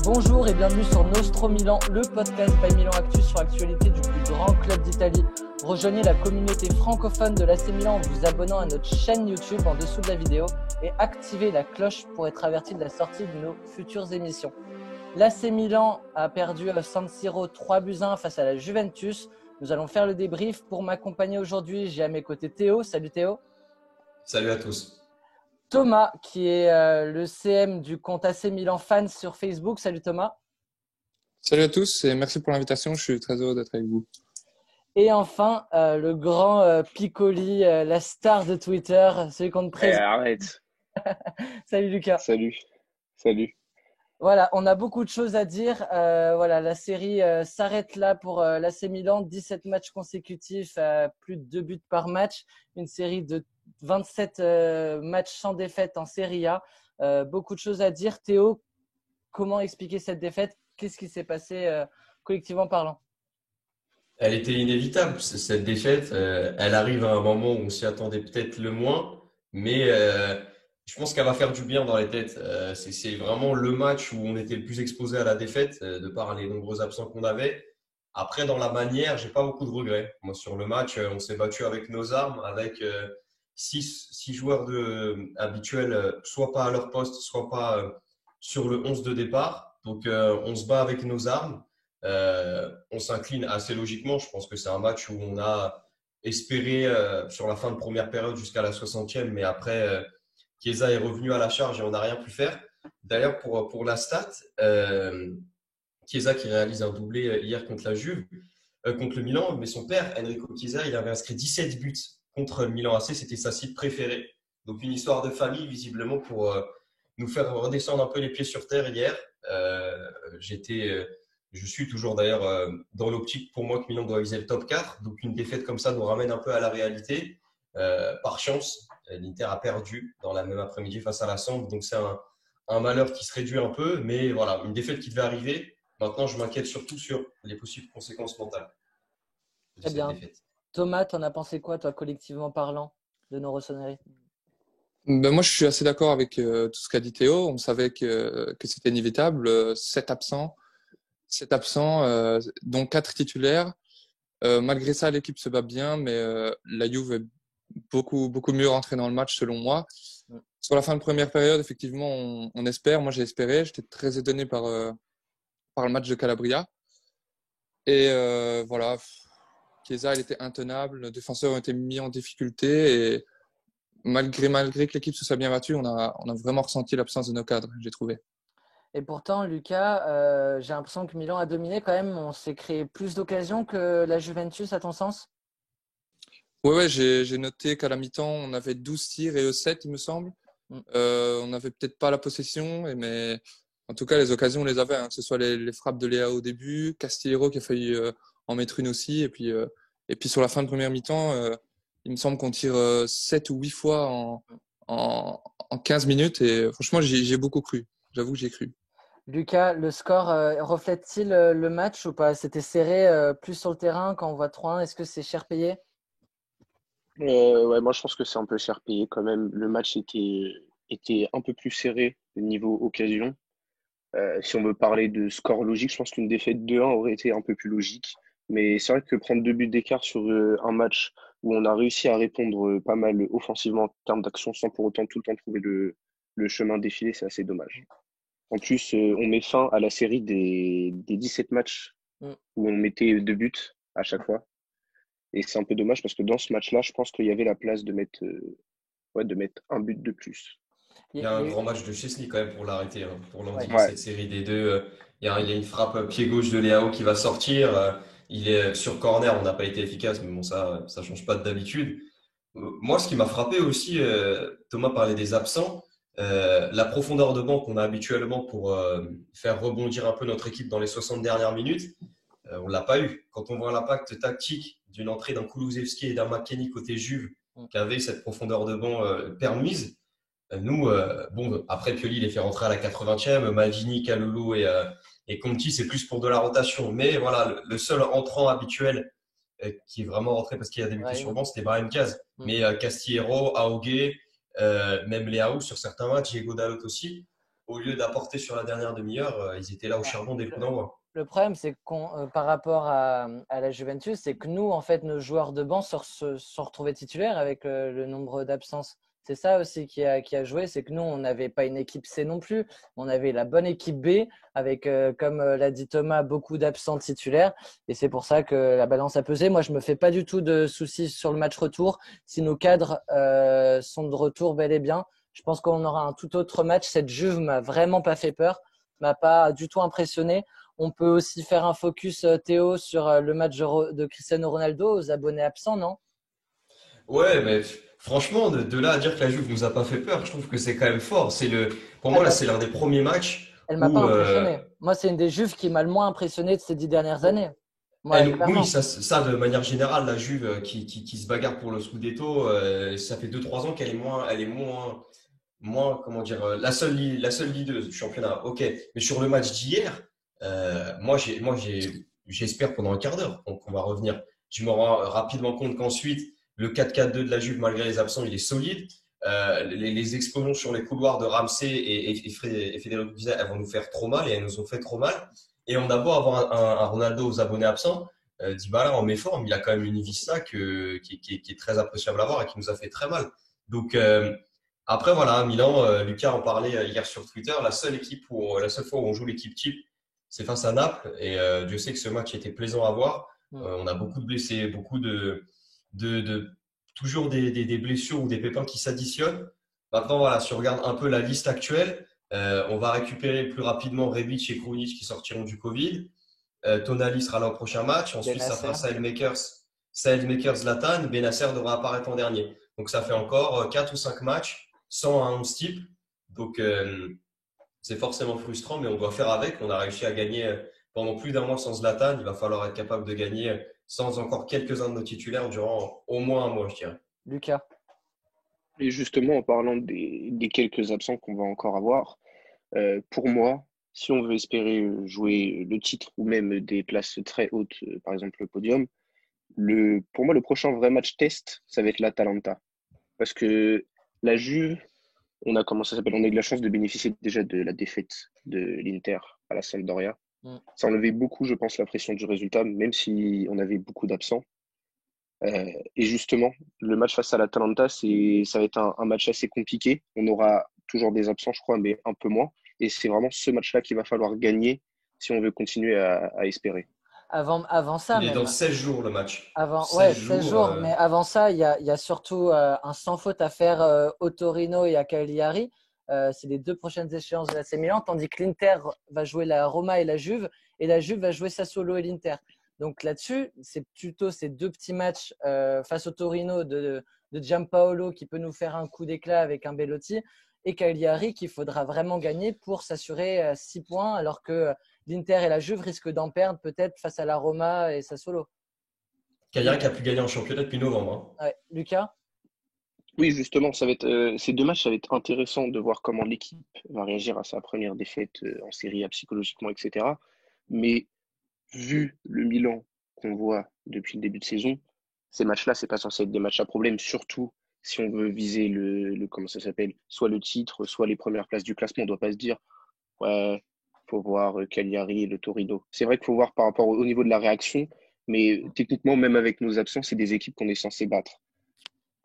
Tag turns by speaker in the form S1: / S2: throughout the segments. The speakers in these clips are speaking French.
S1: Bonjour et bienvenue sur Nostro Milan, le podcast by Milan Actu sur l'actualité du plus grand club d'Italie. Rejoignez la communauté francophone de l'AC Milan en vous abonnant à notre chaîne YouTube en dessous de la vidéo et activez la cloche pour être averti de la sortie de nos futures émissions. L'AC Milan a perdu à San Siro 3-1 face à la Juventus. Nous allons faire le débrief. Pour m'accompagner aujourd'hui, j'ai à mes côtés Théo. Salut Théo.
S2: Salut à tous.
S1: Thomas, qui est le CM du compte AC Milan Fans sur Facebook. Salut Thomas.
S3: Salut à tous et merci pour l'invitation. Je suis très heureux d'être avec vous.
S1: Et enfin, le grand Piccoli, la star de Twitter, celui qu'on te présente.
S4: Arrête.
S1: Salut Lucas.
S4: Salut.
S1: Voilà, on a beaucoup de choses à dire. Voilà, la série s'arrête là pour l'AC Milan. 17 matchs consécutifs, plus de 2 buts par match. Une série de 27 matchs sans défaite en Serie A. Beaucoup de choses à dire. Théo, comment expliquer cette défaite? Qu'est-ce qui s'est passé collectivement parlant?
S2: Elle était inévitable, cette défaite. Elle arrive à un moment où on s'y attendait peut-être le moins, mais je pense qu'elle va faire du bien dans les têtes. C'est vraiment le match où on était le plus exposé à la défaite, de par les nombreux absents qu'on avait. Après, dans la manière, j'ai pas beaucoup de regrets. Moi, sur le match, on s'est battu avec nos armes, avec six joueurs habituels, soit pas à leur poste, soit pas sur le 11 de départ. Donc, on se bat avec nos armes. On s'incline assez logiquement. Je pense que c'est un match où on a espéré sur la fin de première période jusqu'à la 60e, mais après, Chiesa est revenu à la charge et on n'a rien pu faire. D'ailleurs, pour la stat, Chiesa qui réalise un doublé hier contre la Juve, contre le Milan, mais son père, Enrico Chiesa, il avait inscrit 17 buts contre le Milan AC. C'était sa cible préférée. Donc, une histoire de famille, visiblement, pour nous faire redescendre un peu les pieds sur terre hier. Je suis toujours d'ailleurs dans l'optique pour moi que Milan doit viser le top 4. Donc une défaite comme ça nous ramène un peu à la réalité. Par chance, l'Inter a perdu dans la même après-midi face à la Samp. Donc c'est un malheur qui se réduit un peu. Mais voilà, une défaite qui devait arriver. Maintenant, je m'inquiète surtout sur les possibles conséquences mentales de
S1: Très
S2: cette
S1: bien.
S2: défaite.
S1: Thomas, t'en as pensé quoi, toi, collectivement parlant, de nos rossonneries?
S3: Moi, je suis assez d'accord avec tout ce qu'a dit Théo. On savait que c'était inévitable. 7 absents, dont 4 titulaires. Malgré ça, l'équipe se bat bien, mais la Juve est beaucoup mieux rentrée dans le match selon moi. Sur la fin de première période, effectivement, on espère. Moi, j'ai espéré. J'étais très étonné par le match de Calabria. Et voilà, Chiesa, il était intenable. Les défenseurs ont été mis en difficulté. Et malgré que l'équipe se soit bien battue, on a vraiment ressenti l'absence de nos cadres, j'ai trouvé.
S1: Et pourtant, Lucas, j'ai l'impression que Milan a dominé quand même. On s'est créé plus d'occasions que la Juventus, à ton sens?
S3: Ouais, j'ai noté qu'à la mi-temps, on avait 12 tirs et eux 7, il me semble. On n'avait peut-être pas la possession, mais en tout cas, les occasions, on les avait, hein, que ce soit les frappes de Léao au début, Castillero qui a failli en mettre une aussi. Et puis sur la fin de première mi-temps, il me semble qu'on tire 7 ou 8 fois en 15 minutes. Et franchement, j'ai beaucoup cru. J'avoue que j'ai cru.
S1: Lucas, le score reflète-t-il le match ou pas? C'était serré plus sur le terrain quand on voit 3-1. Est-ce que c'est cher payé?
S4: Ouais, moi je pense que c'est un peu cher payé quand même. Le match était un peu plus serré au niveau occasion. Si on veut parler de score logique, je pense qu'une défaite 2-1 aurait été un peu plus logique. Mais c'est vrai que prendre 2 buts d'écart sur un match où on a réussi à répondre pas mal offensivement en termes d'action sans pour autant tout le temps trouver le chemin défilé, c'est assez dommage. En plus, on met fin à la série des 17 matchs où on mettait 2 buts à chaque fois. Et c'est un peu dommage parce que dans ce match-là, je pense qu'il y avait la place de mettre un but de plus.
S2: Il y a un grand match de Chesney quand même pour l'arrêter, hein, pour l'endiguer
S4: Ouais.
S2: cette série des deux. Il y a une frappe pied gauche de Léao qui va sortir. Il est sur corner, on n'a pas été efficace, mais bon, ça change pas d'habitude. Moi, ce qui m'a frappé aussi, Thomas parlait des absents, la profondeur de banc qu'on a habituellement pour faire rebondir un peu notre équipe dans les 60 dernières minutes, on l'a pas eu. Quand on voit l'impact tactique d'une entrée d'un Kulusevski et d'un McKennie côté Juve, qui avait cette profondeur de banc permise, nous, bon, après Pioli les fait rentrer à la 80e, Maldini, Kalulu et Conti, c'est plus pour de la rotation. Mais voilà, le seul entrant habituel qui est vraiment rentré parce qu'il a débuté sur le banc, c'était Brahim Diaz. Mais Castillero, Aogué, même Léao sur certains matchs, Diego Dalot aussi. au lieu d'apporter sur la dernière demi-heure, ils étaient là au charbon dès le coup d'envoi.
S1: Le problème, c'est que par rapport à la Juventus, c'est que nous, en fait, nos joueurs de banc se sont retrouvés titulaires avec le nombre d'absences. C'est ça aussi qui a joué, c'est que nous, on n'avait pas une équipe C non plus. On avait la bonne équipe B avec, comme l'a dit Thomas, beaucoup d'absents titulaires. Et c'est pour ça que la balance a pesé. Moi, je me fais pas du tout de soucis sur le match retour. Si nos cadres sont de retour bel et bien, je pense qu'on aura un tout autre match. Cette Juve m'a vraiment pas fait peur, m'a pas du tout impressionné. On peut aussi faire un focus, Théo, sur le match de Cristiano Ronaldo aux abonnés absents, non?
S2: Ouais, mais franchement, de là à dire que la Juve nous a pas fait peur, je trouve que c'est quand même fort. Pour moi,
S1: Elle
S2: là,
S1: m'a,
S2: c'est l'un des premiers matchs
S1: elle m'a pas
S2: où,
S1: impressionné. Moi, c'est une des Juves qui m'a le moins impressionné de ces 10 dernières années. Moi,
S2: oui,
S1: clairement.
S2: ça, de manière générale, la Juve qui se bagarre pour le Scudetto, ça fait 2-3 ans qu'elle est moins, comment dire, la seule leader du championnat. Ok, mais sur le match d'hier, j'espère pendant un quart d'heure qu'on va revenir. Je me rends rapidement compte qu'ensuite, le 4-4-2 de la Juve, malgré les absents, il est solide. Les explosions sur les couloirs de Ramsey et Federico Chiesa, elles vont nous faire trop mal et elles nous ont fait trop mal. Et on a beau avoir un Ronaldo aux abonnés absents, Dybala en méforme, il a quand même une vista qui est très appréciable à voir et qui nous a fait très mal. Donc après voilà, Milan, Lucas en parlait hier sur Twitter, la seule fois où on joue l'équipe type, c'est face à Naples et Dieu sait que ce match était plaisant à voir. On a beaucoup de blessés, beaucoup de toujours des blessures ou des pépins qui s'additionnent. Maintenant voilà, si on regarde un peu la liste actuelle, on va récupérer plus rapidement Rebic et Krunic qui sortiront du Covid. Tonali sera là au prochain match. Ensuite, ça fera Saelmakers, Zlatan. Benacer devra apparaître en dernier. Donc, ça fait encore 4 ou 5 matchs sans un 11 type. Donc, c'est forcément frustrant, mais on doit faire avec. On a réussi à gagner pendant plus d'un mois sans Zlatan. Il va falloir être capable de gagner sans encore quelques-uns de nos titulaires durant au moins un mois, je dirais.
S1: Lucas.
S4: Et justement, en parlant des quelques absents qu'on va encore avoir, pour moi, si on veut espérer jouer le titre ou même des places très hautes, par exemple le podium, pour moi, le prochain vrai match test, ça va être l'Atalanta. Parce que la Juve, comment ça s'appelle, on a eu de la chance de bénéficier déjà de la défaite de l'Inter à la Sampdoria. Ça enlevait beaucoup, je pense, la pression du résultat, même si on avait beaucoup d'absents. Et justement, le match face à l'Atalanta, ça va être un match assez compliqué. On aura toujours des absents, je crois, mais un peu moins. Et c'est vraiment ce match-là qu'il va falloir gagner si on veut continuer à espérer.
S1: Avant ça,
S2: Il est dans
S1: même.
S2: 16 jours le match.
S1: Ouais,
S2: 16
S1: 16
S2: jours.
S1: jours. Mais avant ça, il y a surtout un sans faute à faire au Torino et à Cagliari. C'est les 2 prochaines échéances de l'AC Milan, tandis que l'Inter va jouer la Roma et la Juve, et la Juve va jouer Sassuolo et l'Inter. Donc là-dessus, c'est plutôt ces 2 petits matchs face au Torino de Giampaolo qui peut nous faire un coup d'éclat avec un Belotti, et Cagliari qu'il faudra vraiment gagner pour s'assurer 6 points, alors que l'Inter et la Juve risquent d'en perdre peut-être face à la Roma et Sassuolo.
S2: Cagliari qui a pu gagner en championnat depuis novembre.
S1: Ouais. Lucas?
S4: Oui, justement, ces 2 matchs, ça va être intéressant de voir comment l'équipe va réagir à sa première défaite en Serie A psychologiquement, etc. Mais vu le Milan qu'on voit depuis le début de saison, ces matchs-là, c'est pas censé être des matchs à problème, surtout si on veut viser comment ça s'appelle, soit le titre, soit les premières places du classement. On doit pas se dire, ouais, faut voir Cagliari et le Torino. C'est vrai qu'il faut voir par rapport au niveau de la réaction, mais techniquement, même avec nos absents, c'est des équipes qu'on est censé battre.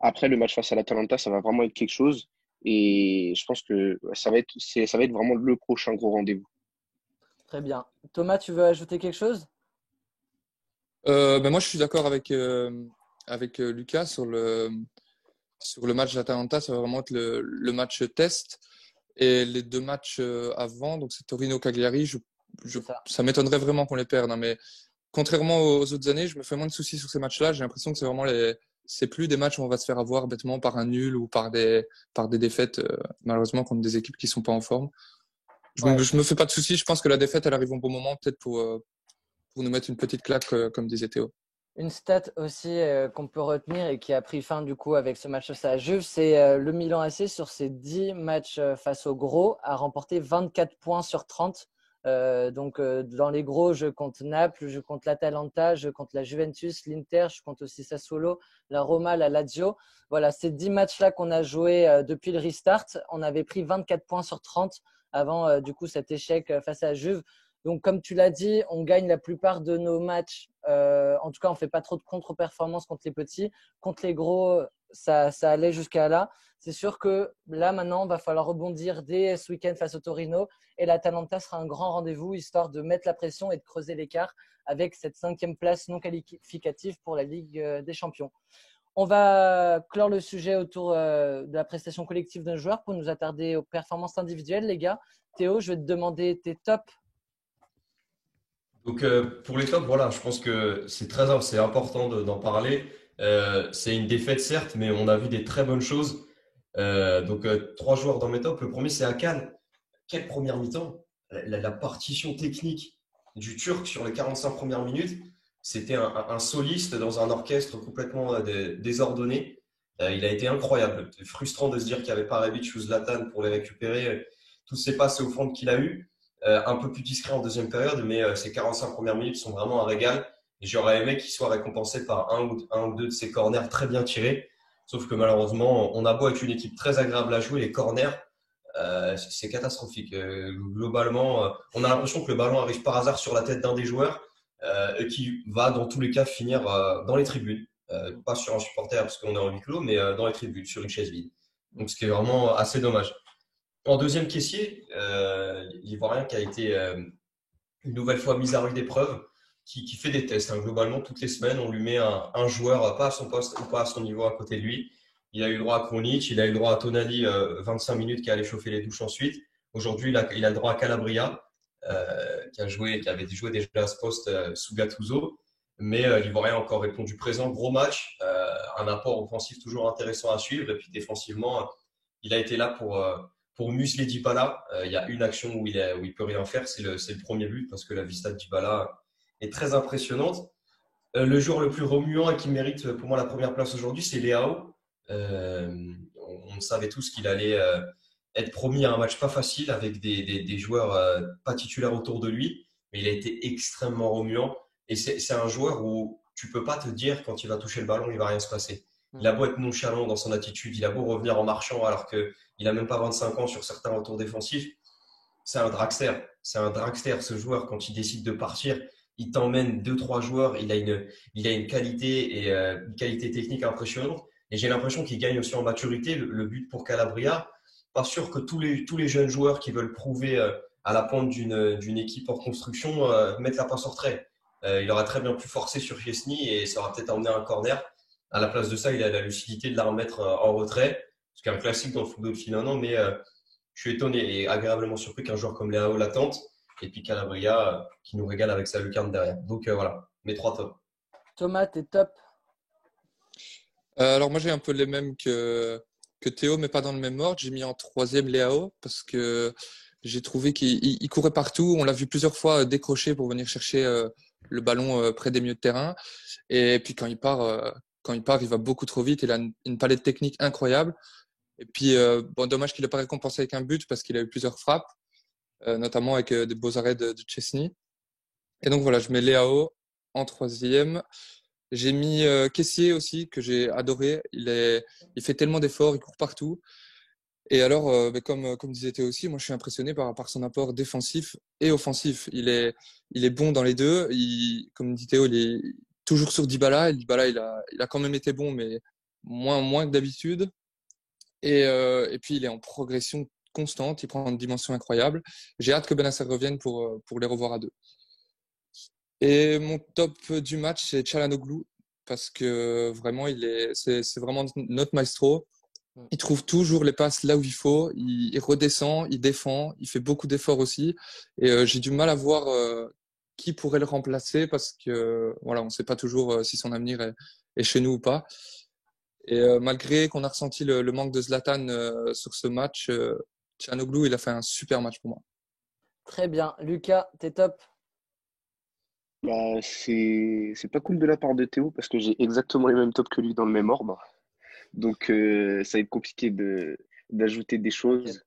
S4: Après, le match face à l'Atalanta, ça va vraiment être quelque chose. Et je pense que ça va être vraiment le prochain gros rendez-vous.
S1: Très bien. Thomas, tu veux ajouter quelque chose?
S3: Moi, je suis d'accord avec Lucas sur le match d'Atalanta. Ça va vraiment être le match test. Et les 2 matchs avant, donc c'est Torino-Cagliari, ça m'étonnerait vraiment qu'on les perde. Hein, mais contrairement aux autres années, je me fais moins de soucis sur ces matchs-là. J'ai l'impression que c'est vraiment c'est plus des matchs où on va se faire avoir bêtement par un nul ou par des défaites, malheureusement, contre des équipes qui sont pas en forme. Je me fais pas de soucis. Je pense que la défaite, elle arrive au bon moment, peut-être pour nous mettre une petite claque, comme disait Théo.
S1: Une stat aussi qu'on peut retenir et qui a pris fin du coup avec ce match face à la Juve, c'est le Milan AC sur ses 10 matchs face aux gros a remporté 24 points sur 30. Donc dans les gros, je compte Naples, je compte l'Atalanta, je compte la Juventus, l'Inter, je compte aussi Sassuolo, la Roma, la Lazio. Voilà, ces 10 matchs-là qu'on a joués depuis le restart, on avait pris 24 points sur 30 avant du coup cet échec face à la Juve. Donc, comme tu l'as dit, on gagne la plupart de nos matchs. En tout cas, on ne fait pas trop de contre-performances contre les petits. Contre les gros, ça allait jusqu'à là. C'est sûr que là, maintenant, il va falloir rebondir dès ce week-end face au Torino. Et l'Atalanta sera un grand rendez-vous, histoire de mettre la pression et de creuser l'écart avec cette 5e place non qualificative pour la Ligue des Champions. On va clore le sujet autour de la prestation collective d'un joueur pour nous attarder aux performances individuelles, les gars. Théo, je vais te demander tes tops.
S2: Donc pour les tops, voilà, je pense que c'est important d'en parler. C'est une défaite certes, mais on a vu des très bonnes choses. Donc trois joueurs dans mes tops. Le premier c'est Hakan. Quelle première mi-temps! La partition technique du Turc sur les 45 premières minutes, c'était un soliste dans un orchestre complètement désordonné. Il a été incroyable. Frustrant de se dire qu'il n'y avait pas Rebic ou Zlatan pour les récupérer. Tout s'est passé au fond qu'il a eu. Un peu plus discret en deuxième période, mais ces 45 premières minutes sont vraiment un régal. Et j'aurais aimé qu'il soit récompensé par un ou deux de ses corners très bien tirés. Sauf que malheureusement, on a beau être une équipe très agréable à jouer, les corners, c'est catastrophique. Globalement, on a l'impression que le ballon arrive par hasard sur la tête d'un des joueurs et qui va dans tous les cas finir dans les tribunes. Pas sur un supporter parce qu'on est en huis clos, mais dans les tribunes, sur une chaise vide. Donc ce qui est vraiment assez dommage. En deuxième caissier, l'Ivoirien qui a été une nouvelle fois mis à rude épreuve, qui fait des tests. Hein. Globalement, toutes les semaines, on lui met un joueur, pas à son poste ou pas à son niveau à côté de lui. Il a eu le droit à Krunic, il a eu le droit à Tonali, 25 minutes, qui allait chauffer les douches ensuite. Aujourd'hui, il a le droit à Calabria, qui avait joué déjà à ce poste sous Gattuso. Mais l'Ivoirien a encore répondu présent. Gros match, un apport offensif toujours intéressant à suivre. Et puis défensivement, il a été là pour muscler Dybala. Il y a une action où il peut rien faire, c'est le premier but, parce que la vista de Dybala est très impressionnante. Le joueur le plus remuant et qui mérite pour moi la première place aujourd'hui, c'est Leao. On savait tous qu'il allait être promis à un match pas facile avec des joueurs pas titulaires autour de lui, mais il a été extrêmement remuant. Et c'est un joueur où tu peux pas te dire quand il va toucher le ballon, il va rien se passer. Il a beau être nonchalant dans son attitude, il a beau revenir en marchant alors qu'il a même pas 25 ans sur certains retours défensifs. C'est un dragster. C'est un dragster, ce joueur. Quand il décide de partir, il t'emmène deux, trois joueurs. Il a une qualité et une qualité technique impressionnante. Et j'ai l'impression qu'il gagne aussi en maturité. Le but pour Calabria, pas sûr que tous les jeunes joueurs qui veulent prouver à la pointe d'une équipe en construction mettent la passe en retrait. Il aurait très bien pu forcer sur Chesney et ça aurait peut-être emmené un corner. À la place de ça, il a la lucidité de la remettre en retrait. Ce qui est un classique dans le football depuis un an, mais je suis étonné et agréablement surpris qu'un joueur comme Leao l'attente. Et puis Calabria qui nous régale avec sa lucarne derrière. Donc voilà, mes trois tops.
S1: Thomas, t'es top.
S3: Alors moi j'ai un peu les mêmes que Théo, mais pas dans le même ordre. J'ai mis en troisième Leao parce que j'ai trouvé qu'il courait partout. On l'a vu plusieurs fois décrocher pour venir chercher le ballon près des milieux de terrain. Et puis quand il part, il va beaucoup trop vite. Il a une palette technique incroyable. Et puis bon, dommage qu'il n'ait pas récompensé avec un but parce qu'il a eu plusieurs frappes, notamment avec des beaux arrêts de Chesney. Et donc voilà, je mets Leao en troisième. J'ai mis Kessié aussi, que j'ai adoré. Il fait tellement d'efforts, il court partout. Et alors, comme disait Théo aussi, moi je suis impressionné par son apport défensif et offensif. Il est bon dans les deux. Comme dit Théo, il est toujours sur Dybala. Et Dybala, il a quand même été bon, mais moins que d'habitude. Et puis il est en progression constante. Il prend une dimension incroyable. J'ai hâte que Benacer revienne pour les revoir à deux. Et mon top du match, c'est Çalhanoğlu parce que vraiment, c'est vraiment notre maestro. Il trouve toujours les passes là où il faut. Il redescend, il défend, il fait beaucoup d'efforts aussi. Et j'ai du mal à voir qui pourrait le remplacer parce que voilà, on ne sait pas toujours si son avenir est chez nous ou pas. Et malgré qu'on a ressenti le manque de Zlatan sur ce match, Çalhanoğlu, il a fait un super match pour moi.
S1: Très bien. Lucas, t'es top.
S4: Bah, c'est pas cool de la part de Théo parce que j'ai exactement les mêmes tops que lui dans le même ordre. Donc, ça va être compliqué d'ajouter des choses.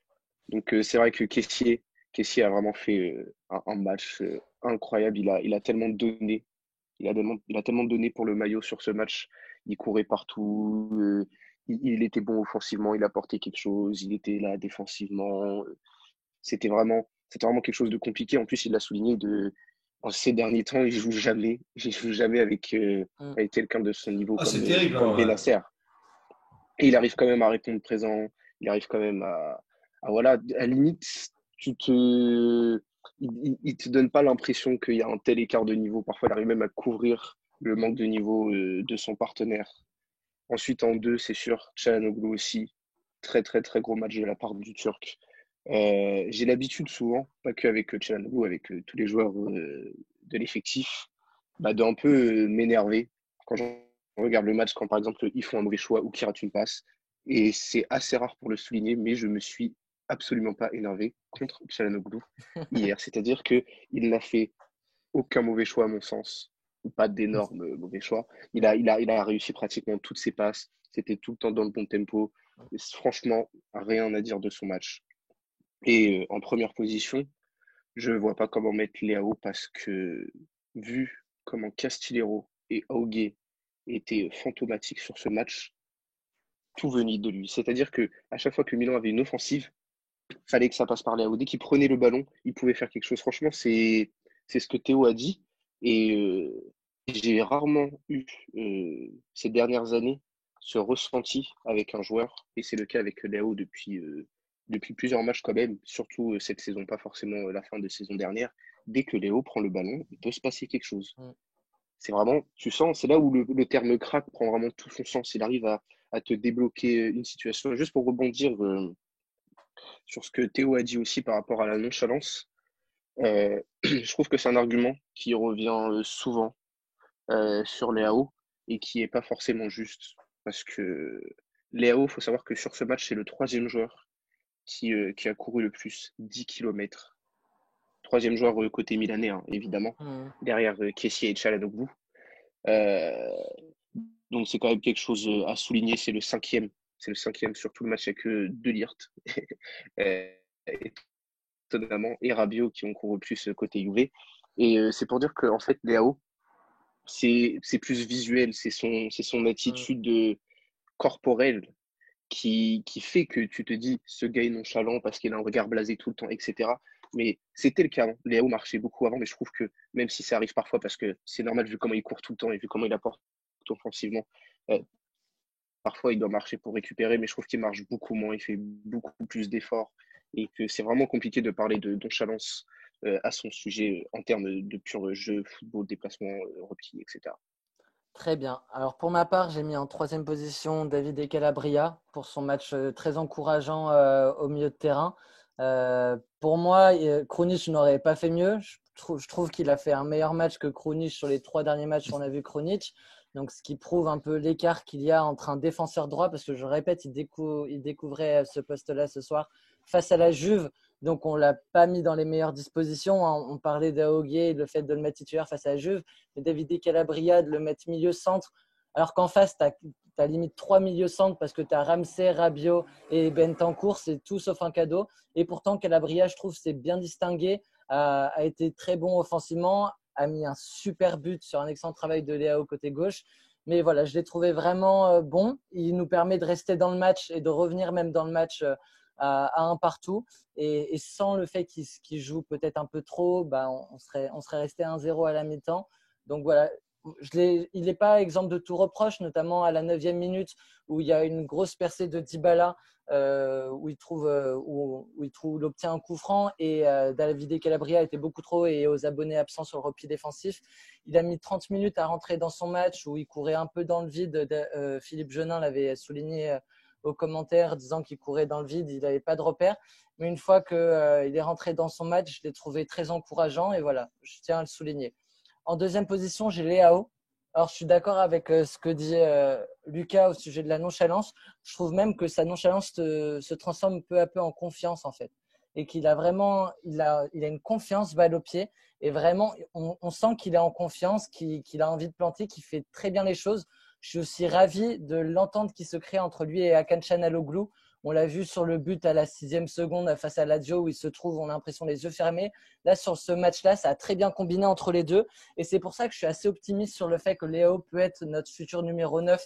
S4: Donc, c'est vrai que Kessié a vraiment fait un match incroyable. Il a tellement donné. Il a tellement donné pour le maillot sur ce match. Il courait partout. Il était bon offensivement. Il apportait quelque chose. Il était là défensivement. c'était vraiment quelque chose de compliqué. En plus, il l'a souligné en ces derniers temps, il joue jamais. Il joue jamais avec quelqu'un de son niveau
S2: Ah, c'est terrible,
S4: comme
S2: hein.
S4: Benacer. Et il arrive quand même à répondre présent. Il arrive quand même voilà, à la limite, il te donne pas l'impression qu'il y a un tel écart de niveau. Parfois, il arrive même à couvrir le manque de niveau de son partenaire. Ensuite, en deux, c'est sûr, Çalhanoğlu aussi. Très, très, très gros match de la part du Turc. J'ai l'habitude souvent, pas qu'avec Çalhanoğlu, avec tous les joueurs de l'effectif, de un peu m'énerver quand je regarde le match, quand par exemple ils font un mauvais choix ou qu'ils ratent une passe. Et c'est assez rare pour le souligner, mais je me suis absolument pas énervé contre Çalhanoğlu hier. C'est-à-dire qu'il n'a fait aucun mauvais choix à mon sens, ou pas d'énormes mauvais choix. Il a réussi pratiquement toutes ses passes. C'était tout le temps dans le bon tempo. Et franchement, rien à dire de son match. Et en première position, je ne vois pas comment mettre Leao parce que, vu comment Castillero et Augué étaient fantomatiques sur ce match, tout venait de lui. C'est-à-dire que à chaque fois que Milan avait une offensive, fallait que ça passe par Leao. Dès qu'il prenait le ballon, il pouvait faire quelque chose. Franchement, c'est ce que Théo a dit. Et j'ai rarement eu ces dernières années ce ressenti avec un joueur. Et c'est le cas avec Leao depuis plusieurs matchs quand même, surtout cette saison, pas forcément la fin de saison dernière. Dès que Léo prend le ballon, il peut se passer quelque chose. C'est vraiment, tu sens, c'est là où le terme crack prend vraiment tout son sens. Il arrive à te débloquer une situation. Juste pour rebondir sur ce que Théo a dit aussi par rapport à la nonchalance, je trouve que c'est un argument qui revient souvent sur Léao et qui n'est pas forcément juste. Parce que Léao, il faut savoir que sur ce match, c'est le troisième joueur qui a couru le plus, 10 km. Troisième joueur côté milanais, hein, évidemment, derrière Kessie et Çalhanoğlu. Donc c'est quand même quelque chose à souligner. C'est le cinquième sur tout le match avec De Ligt, étonnamment, et Rabiot qui ont couru plus côté Juve. Et c'est pour dire que en fait, Léao, c'est plus visuel, c'est son attitude corporelle qui fait que tu te dis ce gars est nonchalant parce qu'il a un regard blasé tout le temps, etc. Mais c'était le cas. Hein. Léao marchait beaucoup avant, mais je trouve que même si ça arrive parfois, parce que c'est normal vu comment il court tout le temps et vu comment il apporte offensivement, parfois il doit marcher pour récupérer, mais je trouve qu'il marche beaucoup moins, il fait beaucoup plus d'efforts et que c'est vraiment compliqué de parler de nonchalance à son sujet en termes de pur jeu, football, déplacement, repli, etc.
S1: Très bien. Alors pour ma part, j'ai mis en troisième position David Calabria pour son match très encourageant au milieu de terrain. Pour moi, Krunic n'aurait pas fait mieux. Je trouve qu'il a fait un meilleur match que Krunic sur les 3 derniers matchs qu'on a vu Krunic. Donc, ce qui prouve un peu l'écart qu'il y a entre un défenseur droit, parce que je répète, il découvrait ce poste-là ce soir face à la Juve. Donc, on ne l'a pas mis dans les meilleures dispositions. On parlait d'Aogué, le fait de le mettre titulaire face à la Juve. Mais David Calabria, de le mettre milieu-centre, alors qu'en face, tu as limite 3 milieux-centres parce que tu as Ramsey, Rabiot et Bentancur. C'est tout sauf un cadeau. Et pourtant, Calabria, je trouve, s'est bien distingué, a été très bon offensivement, a mis un super but sur un excellent travail de Léao côté gauche. Mais voilà, je l'ai trouvé vraiment bon. Il nous permet de rester dans le match et de revenir même dans le match à un partout. Et sans le fait qu'il joue peut-être un peu trop, on serait resté 1-0 à la mi-temps. Donc voilà, il n'est pas exemple de tout reproche, notamment à la 9e minute où il y a une grosse percée de Dybala où il obtient un coup franc et Davide Calabria était beaucoup trop et aux abonnés absents sur le repli défensif. Il a mis 30 minutes à rentrer dans son match où il courait un peu dans le vide. Philippe Genin l'avait souligné aux commentaires disant qu'il courait dans le vide, il n'avait pas de repère. Mais une fois qu'il est rentré dans son match, je l'ai trouvé très encourageant et voilà, je tiens à le souligner. En deuxième position, j'ai Léao. Alors, je suis d'accord avec ce que dit Lucas au sujet de la nonchalance. Je trouve même que sa nonchalance se transforme peu à peu en confiance, en fait. Et qu'il a vraiment, il a une confiance balle au pied. Et vraiment, on sent qu'il est en confiance, qu'il a envie de planter, qu'il fait très bien les choses. Je suis aussi ravi de l'entente qui se crée entre lui et Hakan Çalhanoğlu. On l'a vu sur le but à la 6e seconde face à Lazio où il se trouve, on a l'impression, les yeux fermés. Là, sur ce match-là, ça a très bien combiné entre les deux. Et c'est pour ça que je suis assez optimiste sur le fait que Léao peut être notre futur numéro 9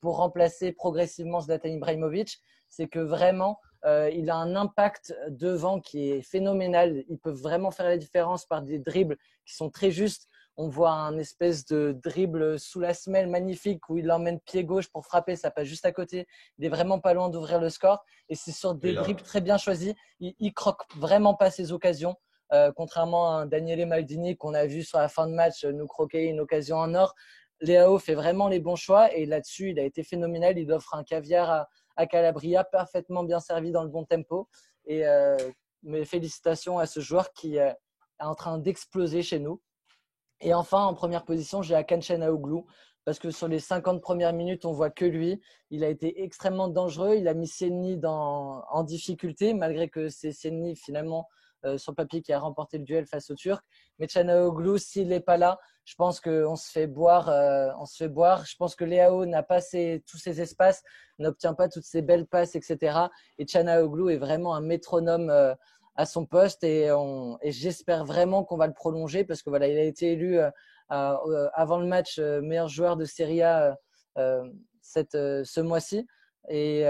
S1: pour remplacer progressivement Zlatan Ibrahimovic. C'est que vraiment, Il a un impact devant qui est phénoménal. Ils peuvent vraiment faire la différence par des dribbles qui sont très justes. On voit un espèce de dribble sous la semelle magnifique où il l'emmène pied gauche pour frapper, ça passe juste à côté. Il est vraiment pas loin d'ouvrir le score. Et c'est sur des dribbles très bien choisis. Il croque vraiment pas ses occasions. Contrairement à un Daniele Maldini qu'on a vu sur la fin de match nous croquer une occasion en or. Leao fait vraiment les bons choix et là-dessus, il a été phénoménal. Il offre un caviar à Calabria, parfaitement bien servi dans le bon tempo. Et mes félicitations à ce joueur qui est en train d'exploser chez nous. Et enfin, en première position, j'ai Hakan Çalhanoğlu parce que sur les 50 premières minutes, on voit que lui. Il a été extrêmement dangereux. Il a mis Szczęsny en difficulté, malgré que c'est Szczęsny finalement sur le papier qui a remporté le duel face aux Turcs. Mais Çalhanoğlu, s'il n'est pas là, je pense qu'on se fait boire. Je pense que Leao n'a pas tous ces espaces, n'obtient pas toutes ces belles passes, etc. Et Çalhanoğlu est vraiment un métronome à son poste et j'espère vraiment qu'on va le prolonger parce que voilà, il a été élu avant le match meilleur joueur de Serie A ce mois-ci et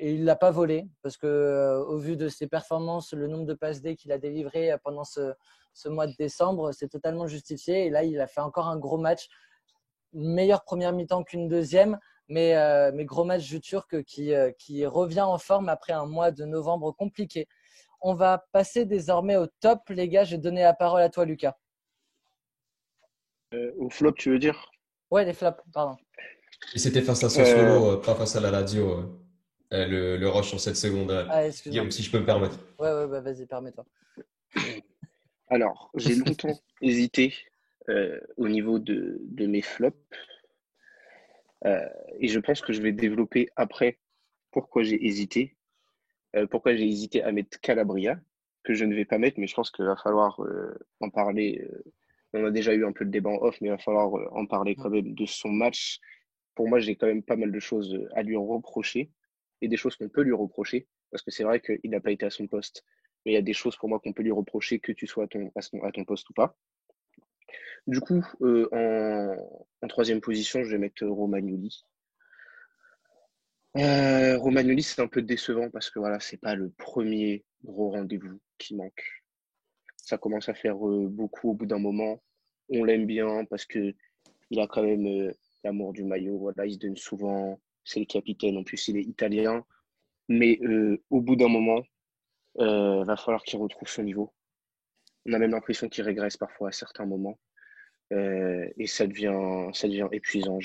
S1: il l'a pas volé parce que au vu de ses performances, le nombre de passes D qu'il a délivré pendant ce mois de décembre, c'est totalement justifié et là il a fait encore un gros match, une meilleure première mi-temps qu'une deuxième. Mais gros match du Turc qui revient en forme après un mois de novembre compliqué. On va passer désormais au top, les gars. Je vais donner la parole à toi, Lucas.
S4: Au flop, tu veux dire?
S1: Ouais, les flops, pardon.
S2: Et c'était face à Sassuolo, pas face à la Lazio, le rush en 7 secondes.
S1: Excuse-moi.
S2: Guillaume, si je peux me permettre.
S1: Ouais, bah, vas-y, permets-toi.
S4: Alors, j'ai longtemps hésité au niveau de mes flops. Et je pense que je vais développer après pourquoi j'ai hésité. Pourquoi j'ai hésité à mettre Calabria, que je ne vais pas mettre, mais je pense qu'il va falloir en parler. On a déjà eu un peu de débat en off, mais il va falloir en parler quand même de son match. Pour moi, j'ai quand même pas mal de choses à lui reprocher et des choses qu'on peut lui reprocher, parce que c'est vrai qu'il n'a pas été à son poste, mais il y a des choses pour moi qu'on peut lui reprocher, que tu sois à ton poste ou pas. Du coup, en troisième position, je vais mettre Romagnoli. Romagnoli, c'est un peu décevant parce que voilà, c'est pas le premier gros rendez-vous qui manque. Ça commence à faire beaucoup au bout d'un moment. On l'aime bien parce que il a quand même l'amour du maillot. Voilà, il se donne souvent. C'est le capitaine. En plus, il est italien. Mais au bout d'un moment, va falloir qu'il retrouve son niveau. On a même l'impression qu'il régresse parfois à certains moments. Et ça devient épuisant.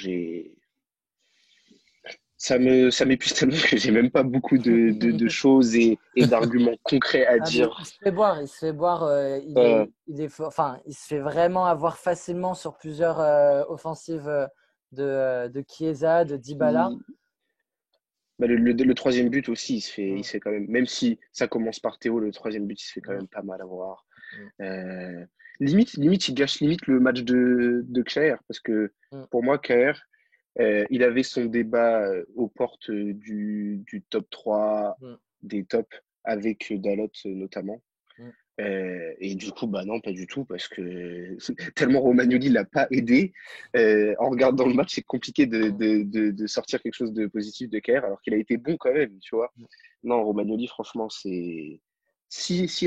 S4: Ça m'épuise tellement que j'ai même pas beaucoup de choses et d'arguments concrets à dire.
S1: Il se fait boire. Il se fait vraiment avoir facilement sur plusieurs offensives de Chiesa, de Dybala.
S4: Bah, le troisième but aussi, il se fait quand même si ça commence par Théo, le troisième but, il se fait quand même pas mal à voir. Limite, il gâche limite le match de Kjaer parce que pour moi, Kjaer, il avait son débat aux portes du top 3 des tops avec Dalot notamment. Et du coup, bah non, pas du tout, parce que tellement Romagnoli l'a pas aidé. En regardant le match, c'est compliqué de sortir quelque chose de positif de Kjaer, alors qu'il a été bon quand même, tu vois. Non, Romagnoli, franchement, s'il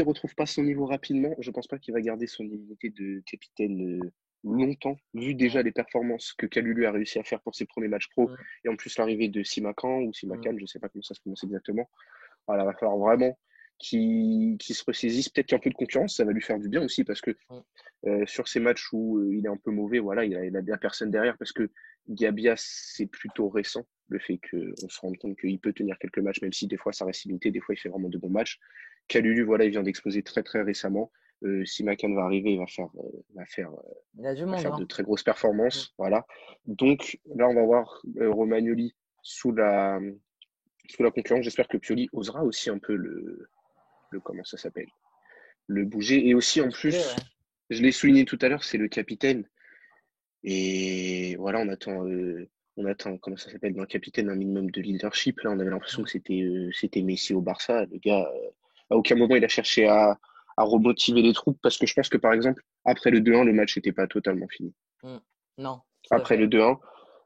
S4: retrouve pas son niveau rapidement, je pense pas qu'il va garder son immunité de capitaine longtemps, vu déjà les performances que Kalulu a réussi à faire pour ses premiers matchs pro, et en plus l'arrivée de Simakan, je sais pas comment ça se prononce exactement. Voilà, il va falloir vraiment qu'il se ressaisisse, peut-être qu'un peu de concurrence, ça va lui faire du bien aussi, parce que sur ces matchs où il est un peu mauvais, voilà, il a personne derrière, parce que Gabia, c'est plutôt récent, le fait qu'on se rende compte qu'il peut tenir quelques matchs, même si des fois ça reste limité, des fois il fait vraiment de bons matchs. Kalulu, voilà, il vient d'exploser très très récemment. Si Macan va arriver, il va faire de très grosses performances. Voilà. Donc là, on va voir Romagnoli sous la concurrence. J'espère que Pioli osera aussi un peu comment ça s'appelle, le bouger. Et aussi, en plus, je l'ai souligné tout à l'heure, c'est le capitaine. Et voilà, on attend, comment ça s'appelle, d'un capitaine, un minimum de leadership. Là, on avait l'impression que c'était Messi au Barça. Le gars, à aucun moment, il a cherché à remotiver les troupes, parce que je pense que, par exemple, après le 2-1, le match n'était pas totalement fini.
S1: Non.
S4: Après le 2-1,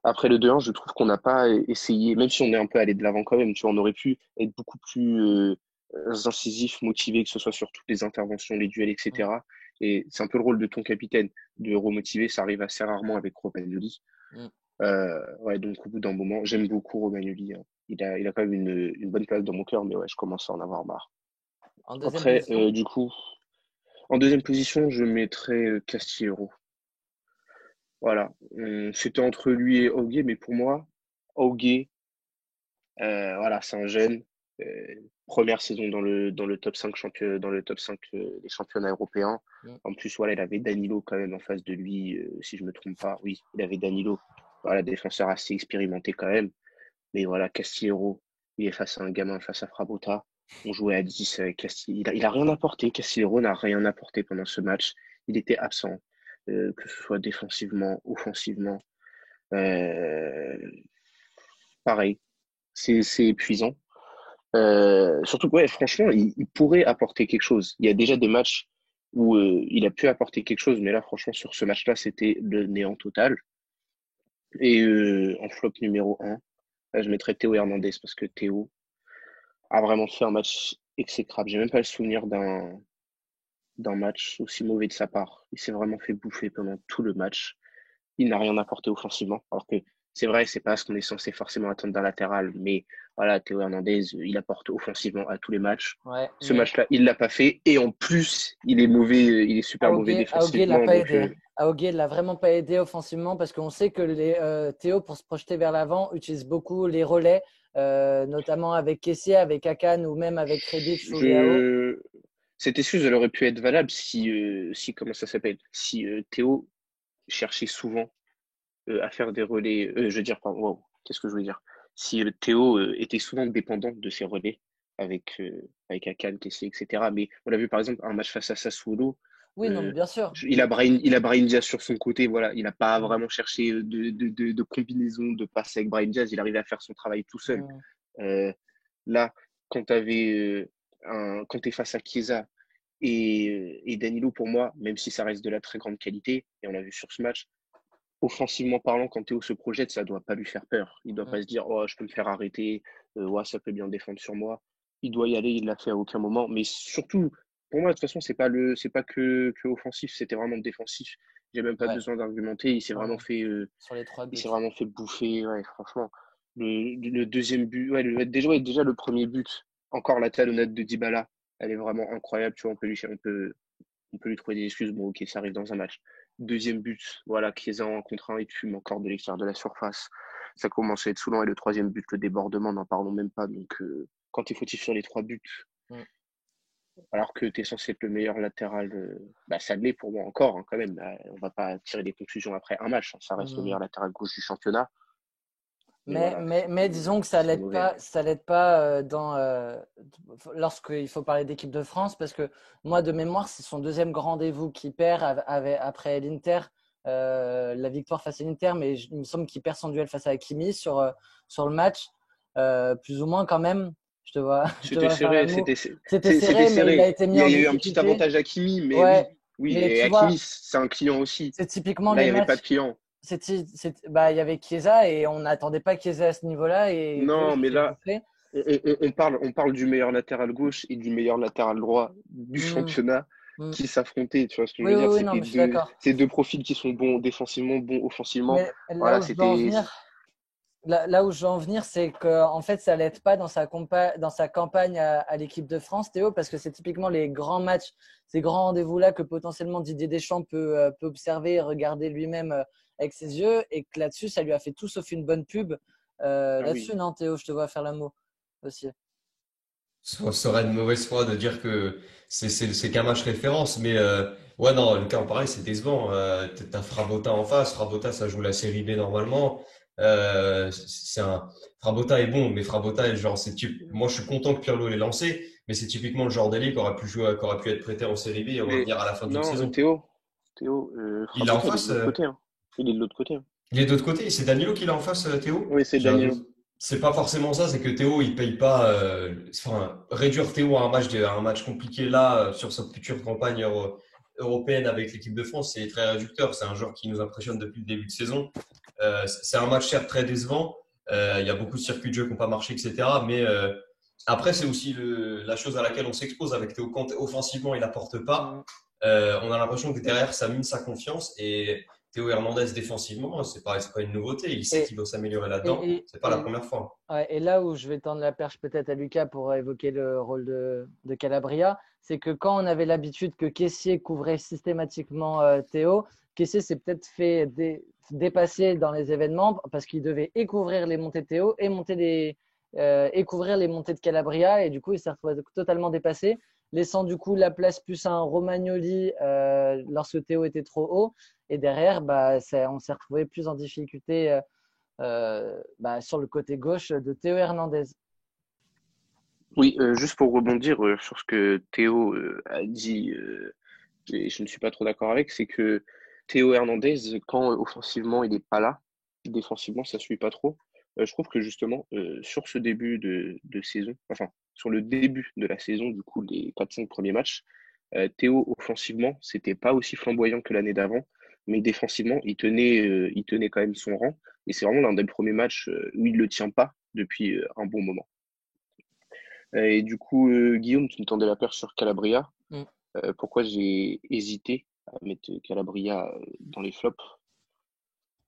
S4: Après le 2-1, je trouve qu'on n'a pas essayé, même si on est un peu allé de l'avant quand même, tu vois, on aurait pu être beaucoup plus incisif, motivé, que ce soit sur toutes les interventions, les duels,
S1: Mm.
S4: etc. Et c'est un peu le rôle de ton capitaine, de remotiver, ça arrive assez rarement avec Romagnoli.
S1: Mm.
S4: Ouais, donc au bout d'un moment, j'aime beaucoup Romagnoli, hein. Il a quand même une bonne place dans mon cœur, mais ouais, je commence à en avoir marre.
S1: En deuxième
S4: Après,
S1: position?
S4: du coup, en deuxième position, je mettrais Castillero. Voilà. C'était entre lui et Augué, mais pour moi, Augué, voilà, c'est un jeune. euh, Première saison dans le top 5 dans le top 5 des championnats européens.
S1: Mm.
S4: En plus, voilà, il avait Danilo quand même en face de lui, si je me trompe pas. Oui, il avait Danilo, voilà, défenseur assez expérimenté quand même. Mais voilà, Castillero, il est face à un gamin, face à Frabotta. On jouait à 10 avec Castillero. Il a rien apporté. Castillero n'a rien apporté pendant ce match. Il était absent, que ce soit défensivement, offensivement. Euh, Pareil, c'est épuisant. Surtout que, ouais, franchement, il pourrait apporter quelque chose. Il y a déjà des matchs où il a pu apporter quelque chose, mais là, franchement, sur ce match-là, c'était le néant total. Et en flop numéro un, là, je mettrais Théo Hernandez parce que Théo a vraiment fait un match exécrable. J'ai même pas le souvenir d'un match aussi mauvais de sa part. Il s'est vraiment fait bouffer pendant tout le match. Il n'a rien apporté offensivement. Alors que c'est vrai, c'est pas ce qu'on est censé forcément attendre d'un latéral, mais voilà, Théo Hernandez, il apporte offensivement à tous les matchs.
S1: Ouais,
S4: Ce
S1: mais
S4: match-là, il l'a pas fait, et en plus, il est mauvais, il est super mauvais
S1: Aogué l'a
S4: défensivement,
S1: pas
S4: donc
S1: aidé. Aogué l'a vraiment pas aidé offensivement parce qu'on sait que Théo, pour se projeter vers l'avant, utilise beaucoup les relais, notamment avec Kessia, avec Akan ou même avec Rebic ou Leao.
S4: je cette excuse, elle aurait pu être valable si comment ça s'appelle, si Théo cherchait souvent à faire des relais, je veux dire, pardon, wow, qu'est-ce que je veux dire? Si Théo était souvent dépendant de ses relais avec Akan, Kessie, etc. Mais on l'a vu par exemple un match face à Sassuolo,
S1: Oui, non, mais
S4: euh,
S1: bien sûr.
S4: il a Brahim Diaz sur son côté, voilà, il n'a pas
S1: Mm,
S4: vraiment cherché de combinaison, de passer avec Brahim Diaz, il arrivait à faire son travail tout seul.
S1: mm.
S4: Euh, Là, quand tu es face à Chiesa et Danilo, pour moi, même si ça reste de la très grande qualité, et on l'a vu sur ce match, offensivement parlant, quand Théo se projette, ça doit pas lui faire peur. Il doit
S1: Mm.
S4: pas se dire, oh, je peux me faire arrêter, ouais, ça peut bien défendre sur moi. Il doit y aller, il l'a fait à aucun moment. Mais surtout, pour moi, de toute façon, c'est pas que offensif, c'était vraiment défensif. J'ai même pas
S1: Ouais,
S4: besoin d'argumenter.
S1: non, non. Sur les trois
S4: Il
S1: buts.
S4: s'est vraiment fait bouffer. Ouais, franchement, le deuxième but, ouais, déjà le premier but, encore la talonnade de Dybala, elle est vraiment incroyable. Tu vois, on peut lui trouver des excuses. Bon, ok, ça arrive dans un match. Deuxième but, voilà, Chiesa en contre un, il fume encore de l'extérieur de la surface. Ça commence à être saoulant. Et le troisième but, le débordement, n'en parlons même pas. Donc, quand tu es fautif sur les trois buts,
S1: Mm.
S4: alors que tu es censé être le meilleur latéral, bah, ça l'est pour moi encore, hein, quand même. On va pas tirer des conclusions après un match, hein. Ça reste le
S1: Mm.
S4: meilleur latéral gauche du championnat. Mais
S1: Mais,
S4: voilà,
S1: mais, mais disons que
S4: c'était mauvais, hein.
S1: ça l'aide pas lorsqu'il faut parler d'équipe de France, parce que moi, de mémoire, c'est son deuxième grand rendez-vous qu'il perd après l'Inter, la victoire face à l'Inter, mais il me semble qu'il perd son duel face à Hakimi sur le match, plus ou moins quand même. Je te
S4: C'était
S1: vois faire
S4: serré,
S1: l'amour. C'était
S4: c'était
S1: serré, mais il a
S4: serré.
S1: été
S4: Il
S1: mis
S4: y
S1: en
S4: a eu un petit
S1: difficulté.
S4: avantage à Hakimi, mais
S1: Ouais,
S4: oui, oui.
S1: mais
S4: Et
S1: tu vois,
S4: Hakimi, c'est un client aussi.
S1: c'est typiquement
S4: Là, il
S1: les
S4: n'y avait pas de
S1: matchs.
S4: client.
S1: Bah, il y avait Chiesa et on n'attendait pas Chiesa à ce niveau-là et Théo
S4: Non,
S1: s'est
S4: mais
S1: fait
S4: là,
S1: bouffer.
S4: on parle du meilleur latéral gauche et du meilleur latéral droit du
S1: Hmm,
S4: championnat
S1: hmm.
S4: qui s'affrontaient. Tu vois ce que je
S1: Oui,
S4: veux
S1: oui,
S4: dire?
S1: oui, non, mais je suis d'accord.
S4: C'est deux profils qui sont bons défensivement, bons offensivement.
S1: Mais
S4: Voilà, c'était.
S1: là où je veux en venir, c'est qu'en fait, ça l'aide pas dans sa campagne à l'équipe de France, Théo, parce que c'est typiquement les grands matchs, ces grands rendez-vous-là que potentiellement Didier Deschamps peut observer et regarder lui-même avec ses yeux, et que là-dessus, ça lui a fait tout sauf une bonne pub.
S4: Ah
S1: Là-dessus,
S4: oui.
S1: non, Théo, je te vois faire l'amour aussi.
S2: Ça serait de mauvaise foi de dire que c'est qu'un match référence, mais ouais, non, le cas en pareil, c'est décevant. T'as Frabotta en face. Frabotta, ça joue la série B normalement. C'est un Frabotta est bon, mais Frabotta, genre, moi, je suis content que Pirlo l'ait lancé, mais c'est typiquement le genre d'ailier qui aurait pu être prêté en série B et
S4: Mais
S2: revenir à la fin d'une
S4: non,
S2: saison.
S4: Théo,
S2: Il est en
S4: Frabotta, il est de
S2: face.
S4: l'autre côté, hein. Il est de l'autre côté, hein.
S2: Il est de l'autre côté. C'est Danilo qui l'a en face, Théo?
S4: Oui, c'est
S2: J'ai un
S4: Danilo.
S2: doute. C'est pas forcément ça, c'est que Théo, il paye pas. Enfin, réduire Théo à un match compliqué là, sur sa future campagne européenne avec l'équipe de France, c'est très réducteur. C'est un joueur qui nous impressionne depuis le début de saison. C'est un match certes très décevant. Il y a beaucoup de circuits de jeu qui n'ont pas marché, etc. Mais après, c'est aussi la chose à laquelle on s'expose avec Théo. Quand offensivement, il n'apporte pas, on a l'impression que derrière, ça mine sa confiance. Et Théo Hernandez, défensivement, c'est pas une nouveauté. Il sait qu'il doit s'améliorer là-dedans. C'est pas la première fois.
S1: Ouais, et là où je vais tendre la perche peut-être à Lucas pour évoquer le rôle de Calabria, c'est que quand on avait l'habitude que Kessié couvrait systématiquement Théo, Kessié s'est peut-être fait dépasser dans les événements parce qu'il devait et couvrir les montées de Théo et couvrir les montées de Calabria, et du coup il s'est retrouvé totalement dépassé, laissant du coup la place plus à un Romagnoli lorsque Théo était trop haut, et derrière on s'est retrouvé plus en difficulté sur le côté gauche de Théo Hernandez.
S4: Oui, juste pour rebondir sur ce que Théo a dit, et je ne suis pas trop d'accord avec, c'est que Théo Hernandez, quand offensivement il n'est pas là, défensivement ça ne suit pas trop. Je trouve que justement, sur ce début de saison, enfin, sur le début de la saison, du coup, les 4-5 premiers matchs, Théo, offensivement, c'était pas aussi flamboyant que l'année d'avant, mais défensivement, il tenait quand même son rang. Et c'est vraiment l'un des premiers matchs où il ne le tient pas depuis un bon moment. Et du coup, Guillaume, tu me tendais la perche sur Calabria. Pourquoi j'ai hésité à mettre Calabria dans les flops?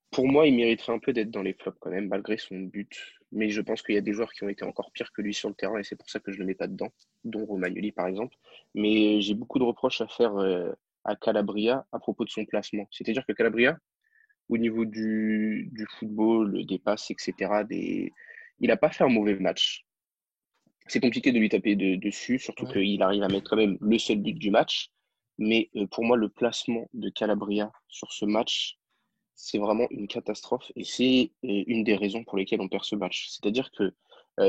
S4: Pour moi, il mériterait un peu d'être dans les flops quand même, malgré son but. Mais je pense qu'il y a des joueurs qui ont été encore pires que lui sur le terrain et c'est pour ça que je ne le mets pas dedans, dont Romagnoli par exemple. Mais j'ai beaucoup de reproches à faire à Calabria à propos de son placement. C'est-à-dire que Calabria, au niveau du football, des passes, etc., il n'a pas fait un mauvais match. C'est compliqué de lui taper dessus, surtout qu'il arrive à mettre quand même le seul but du match. Mais pour moi, le placement de Calabria sur ce match, c'est vraiment une catastrophe et c'est une des raisons pour lesquelles on perd ce match. C'est-à-dire que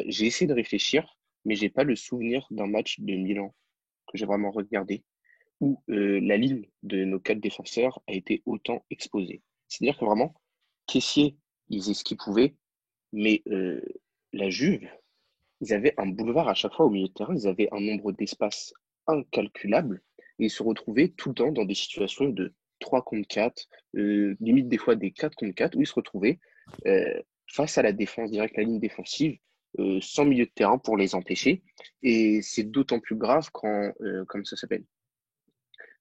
S4: j'ai essayé de réfléchir, mais j'ai pas le souvenir d'un match de Milan que j'ai vraiment regardé où la ligne de nos 4 défenseurs a été autant exposée. C'est-à-dire que vraiment, Kessié, ils faisaient ce qu'ils pouvaient, mais la Juve, ils avaient un boulevard à chaque fois au milieu de terrain, ils avaient un nombre d'espaces incalculable et ils se retrouvaient tout le temps dans des situations de 3 contre 4, limite des fois des 4 contre 4, où ils se retrouvaient face à la défense directe, la ligne défensive, sans milieu de terrain pour les empêcher. Et c'est d'autant plus grave comme ça s'appelle,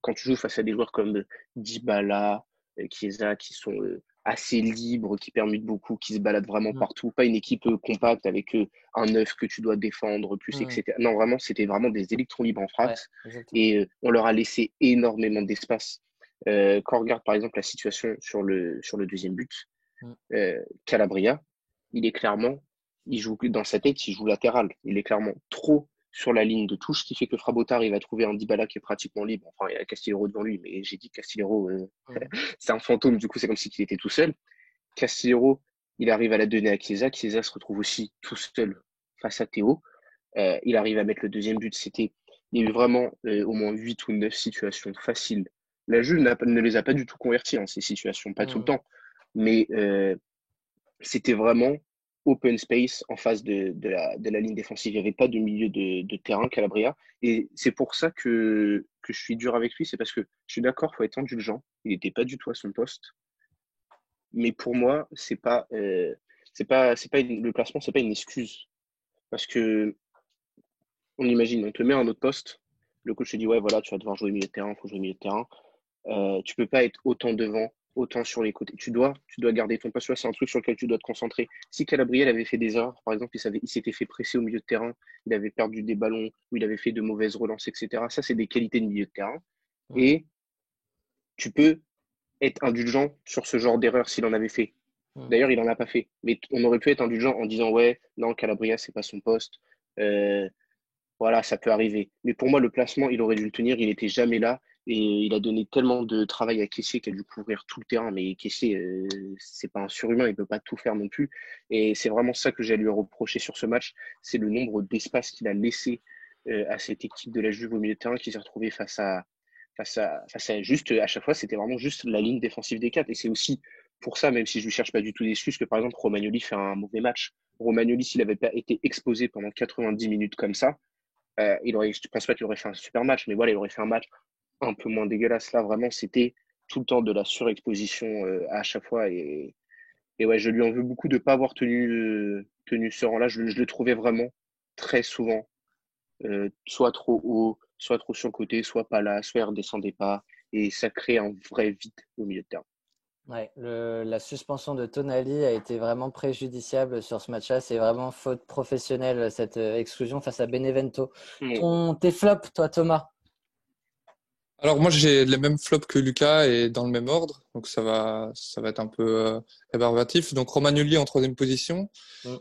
S4: quand tu joues face à des joueurs comme Dybala, Chiesa, qui sont assez libres, qui permettent beaucoup, qui se baladent vraiment partout. Pas une équipe compacte avec un neuf que tu dois défendre, plus, etc. Non, vraiment, c'était vraiment des électrons libres en face.
S1: Ouais,
S4: et on leur a laissé énormément d'espace. Quand on regarde, par exemple, la situation sur le deuxième but, Calabria, il joue dans sa tête, il joue latéral. Il est clairement trop sur la ligne de touche, ce qui fait que Frabotar, il va trouver un Dybala qui est pratiquement libre. Enfin, il y a Castillero devant lui, mais j'ai dit Castillero, c'est un fantôme, du coup, c'est comme s'il était tout seul. Castillero, il arrive à la donner à Chiesa. Chiesa se retrouve aussi tout seul face à Théo. Il arrive à mettre le deuxième but. Il y a eu vraiment au moins 8 ou 9 situations faciles. La Juve ne les a pas du tout converties, ces situations, pas tout le temps. Mais c'était vraiment open space en face de la ligne défensive. Il n'y avait pas de milieu de terrain, Calabria. Et c'est pour ça que je suis dur avec lui. C'est parce que je suis d'accord, il faut être indulgent. Il n'était pas du tout à son poste. Mais pour moi, le placement, c'est pas une excuse. Parce que, on imagine, on te met à un autre poste. Le coach te dit, ouais, voilà, tu vas devoir jouer milieu de terrain, il faut jouer milieu de terrain. Tu peux pas être autant devant, autant sur les côtés. Tu dois garder ton poste. C'est un truc sur lequel tu dois te concentrer. Si Calabria avait fait des erreurs, par exemple, il s'était fait presser au milieu de terrain, il avait perdu des ballons, ou il avait fait de mauvaises relances, etc. Ça, c'est des qualités de milieu de terrain. Et tu peux être indulgent sur ce genre d'erreur s'il en avait fait. D'ailleurs, il en a pas fait. Mais on aurait pu être indulgent en disant, ouais, non, Calabria, c'est pas son poste. Voilà, ça peut arriver. Mais pour moi, le placement, il aurait dû le tenir. Il n'était jamais là. Et il a donné tellement de travail à Kessié qui a dû couvrir tout le terrain. Mais Kessié, c'est pas un surhumain. Il peut pas tout faire non plus. Et c'est vraiment ça que j'ai à lui reprocher sur ce match. C'est le nombre d'espace qu'il a laissé à cette équipe de la Juve au milieu de terrain qui s'est retrouvée face à juste, à chaque fois, c'était vraiment juste la ligne défensive des 4. Et c'est aussi pour ça, même si je ne lui cherche pas du tout d'excuses, que par exemple, Romagnoli fait un mauvais match. Romagnoli, s'il n'avait pas été exposé pendant 90 minutes comme ça, je ne pense pas qu'il aurait fait un super match, mais voilà, il aurait fait un match un peu moins dégueulasse. Là, vraiment, c'était tout le temps de la surexposition à chaque fois. Et Et ouais, je lui en veux beaucoup de ne pas avoir tenu ce rang-là. Je le trouvais vraiment très souvent, soit trop haut, soit trop sur le côté, soit pas là, soit il redescendait pas. Et ça crée un vrai vide au milieu de terrain.
S1: Ouais, la suspension de Tonali a été vraiment préjudiciable sur ce match-là. C'est vraiment faute professionnelle, cette exclusion face à Benevento.
S4: Mm.
S1: Tes flops, toi, Thomas?
S3: Alors moi j'ai les mêmes flops que Lucas et dans le même ordre, donc ça va être un peu rébarbatif. Donc Romagnoli en troisième position.
S1: Mm.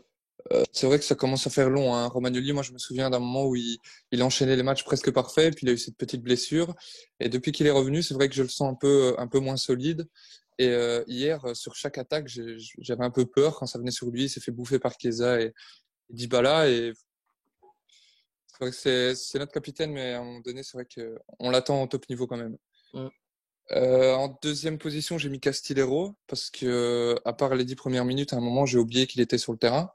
S3: C'est vrai que ça commence à faire long, hein. Romagnoli, moi je me souviens d'un moment où il enchaînait les matchs presque parfaits, puis il a eu cette petite blessure. Et depuis qu'il est revenu, c'est vrai que je le sens un peu moins solide. Et hier, sur chaque attaque, j'avais un peu peur quand ça venait sur lui. Il s'est fait bouffer par Chiesa et Dybala. Et c'est vrai que c'est notre capitaine, mais à un moment donné, c'est vrai qu'on l'attend au top niveau quand même.
S1: Mm.
S3: En deuxième position, j'ai mis Castillero parce que, à part les 10 premières minutes, à un moment, j'ai oublié qu'il était sur le terrain.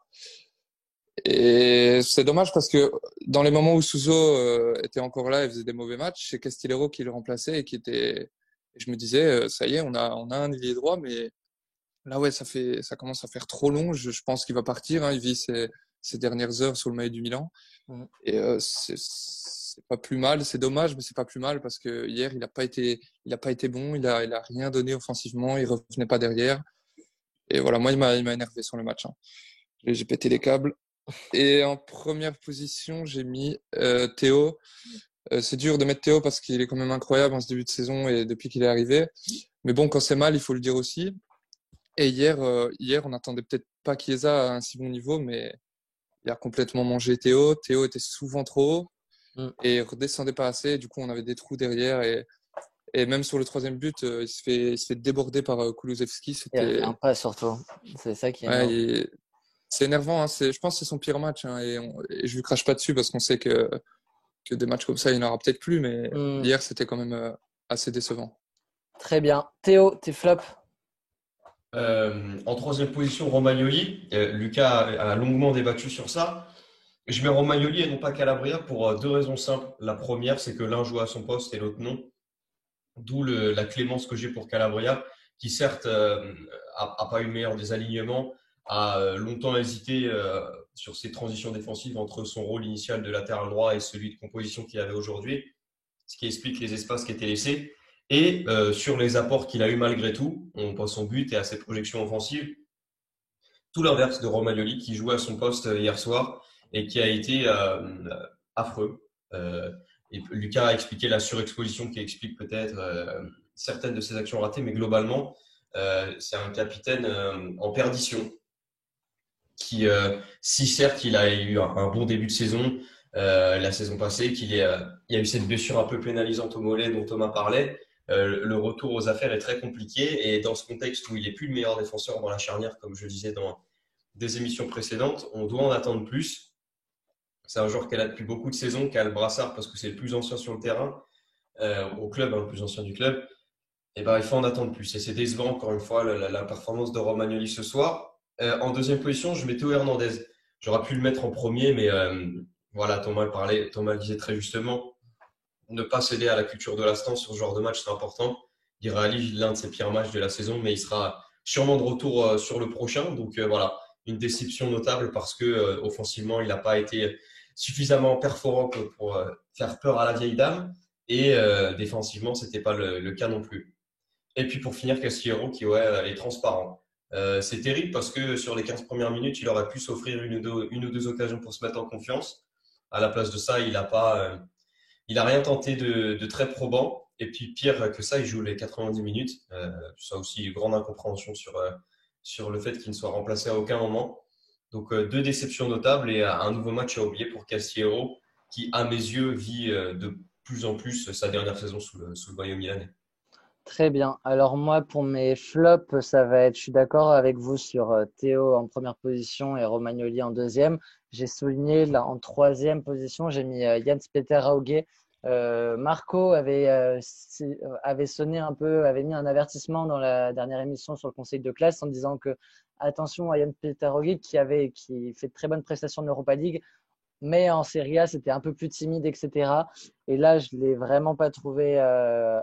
S3: Et c'est dommage parce que dans les moments où Souzo était encore là et faisait des mauvais matchs, c'est Castillero qui le remplaçait et qui était. Et je me disais, ça y est, on a un ailier droit, mais là ouais, ça commence à faire trop long. Je pense qu'il va partir, hein. Il vit ses dernières heures sous le maillot du Milan.
S1: Mm.
S3: Et c'est pas plus mal. C'est dommage, mais c'est pas plus mal parce que hier il a pas été bon. Il a rien donné offensivement. Il revenait pas derrière. Et voilà, moi il m'a énervé sur le match, hein. J'ai pété les câbles. Et en première position, j'ai mis Théo. C'est dur de mettre Théo parce qu'il est quand même incroyable en ce début de saison et depuis qu'il est arrivé. Mais bon, quand c'est mal, il faut le dire aussi. Et hier, on n'attendait peut-être pas Chiesa à un si bon niveau, mais il a complètement mangé Théo. Théo était souvent trop haut
S1: Mm.
S3: et redescendait pas assez. Et du coup, on avait des trous derrière. Et même sur le troisième but, il se fait déborder par Kulusevski.
S1: Il revient pas surtout. C'est ça qui est
S3: Ouais,
S1: énorme.
S3: c'est énervant, hein. Je pense que c'est son pire match, hein, et je lui crache pas dessus parce qu'on sait que des matchs comme ça, il n'y en aura peut-être plus, mais
S1: Mm.
S3: hier, c'était quand même assez décevant.
S1: Très bien. Théo, tes flops?
S2: En troisième position, Romagnoli. Lucas a longuement débattu sur ça. Je mets Romagnoli et non pas Calabria pour deux raisons simples. La première, c'est que l'un joue à son poste et l'autre non. D'où la clémence que j'ai pour Calabria, qui certes a pas eu le meilleur des alignements, a longtemps hésité sur ses transitions défensives entre son rôle initial de latéral droit et celui de composition qu'il avait aujourd'hui, ce qui explique les espaces qui étaient laissés. Et sur les apports qu'il a eu malgré tout, on pense son but et à ses projections offensives, tout l'inverse de Romagnoli qui jouait à son poste hier soir et qui a été affreux. Et Lucas a expliqué la surexposition qui explique peut-être certaines de ses actions ratées, mais globalement, c'est un capitaine en perdition qui, si certes il a eu un bon début de saison la saison passée, il y a eu cette blessure un peu pénalisante au mollet dont Thomas parlait, le retour aux affaires est très compliqué et dans ce contexte où il est plus le meilleur défenseur dans la charnière, comme je disais dans des émissions précédentes, on doit en attendre plus. C'est un joueur qui est là depuis beaucoup de saisons, qui a le brassard parce que c'est le plus ancien sur le terrain, au club, hein, le plus ancien du club. Et ben, il faut en attendre plus. Et c'est décevant, encore une fois, la performance de Romagnoli ce soir. En deuxième position, je mets Théo Hernandez. J'aurais pu le mettre en premier, mais voilà, Thomas le disait très justement, ne pas céder à la culture de l'instant sur ce genre de match, c'est important. Il réalise l'un de ses pires matchs de la saison, mais il sera sûrement de retour sur le prochain. Donc voilà, une déception notable parce que offensivement, il n'a pas été suffisamment perforant pour faire peur à la vieille dame. Et défensivement, c'était pas le cas non plus. Et puis pour finir, Castillero qui ouais, est transparent. C'est terrible parce que sur les 15 premières minutes, il aurait pu s'offrir une ou deux occasions pour se mettre en confiance. À la place de ça, il a rien tenté de très probant. Et puis pire que ça, il joue les 90 minutes. Ça aussi, grande incompréhension sur le fait qu'il ne soit remplacé à aucun moment. Donc deux déceptions notables et un nouveau match à oublier pour Castillero qui, à mes yeux, vit de plus en plus sa dernière saison sous le maillot milanais.
S1: Très bien. Alors moi, pour mes flops, ça va être, je suis d'accord avec vous sur Théo en première position et Romagnoli en deuxième. J'ai souligné là en troisième position, j'ai mis Jens Peter Hauge. Marco avait sonné un peu, avait mis un avertissement dans la dernière émission sur le conseil de classe en disant que attention à Jens Peter Hauge qui fait de très bonnes prestations en Europa League. mais en Serie A, c'était un peu plus timide, etc. Et là, je ne l'ai vraiment pas trouvé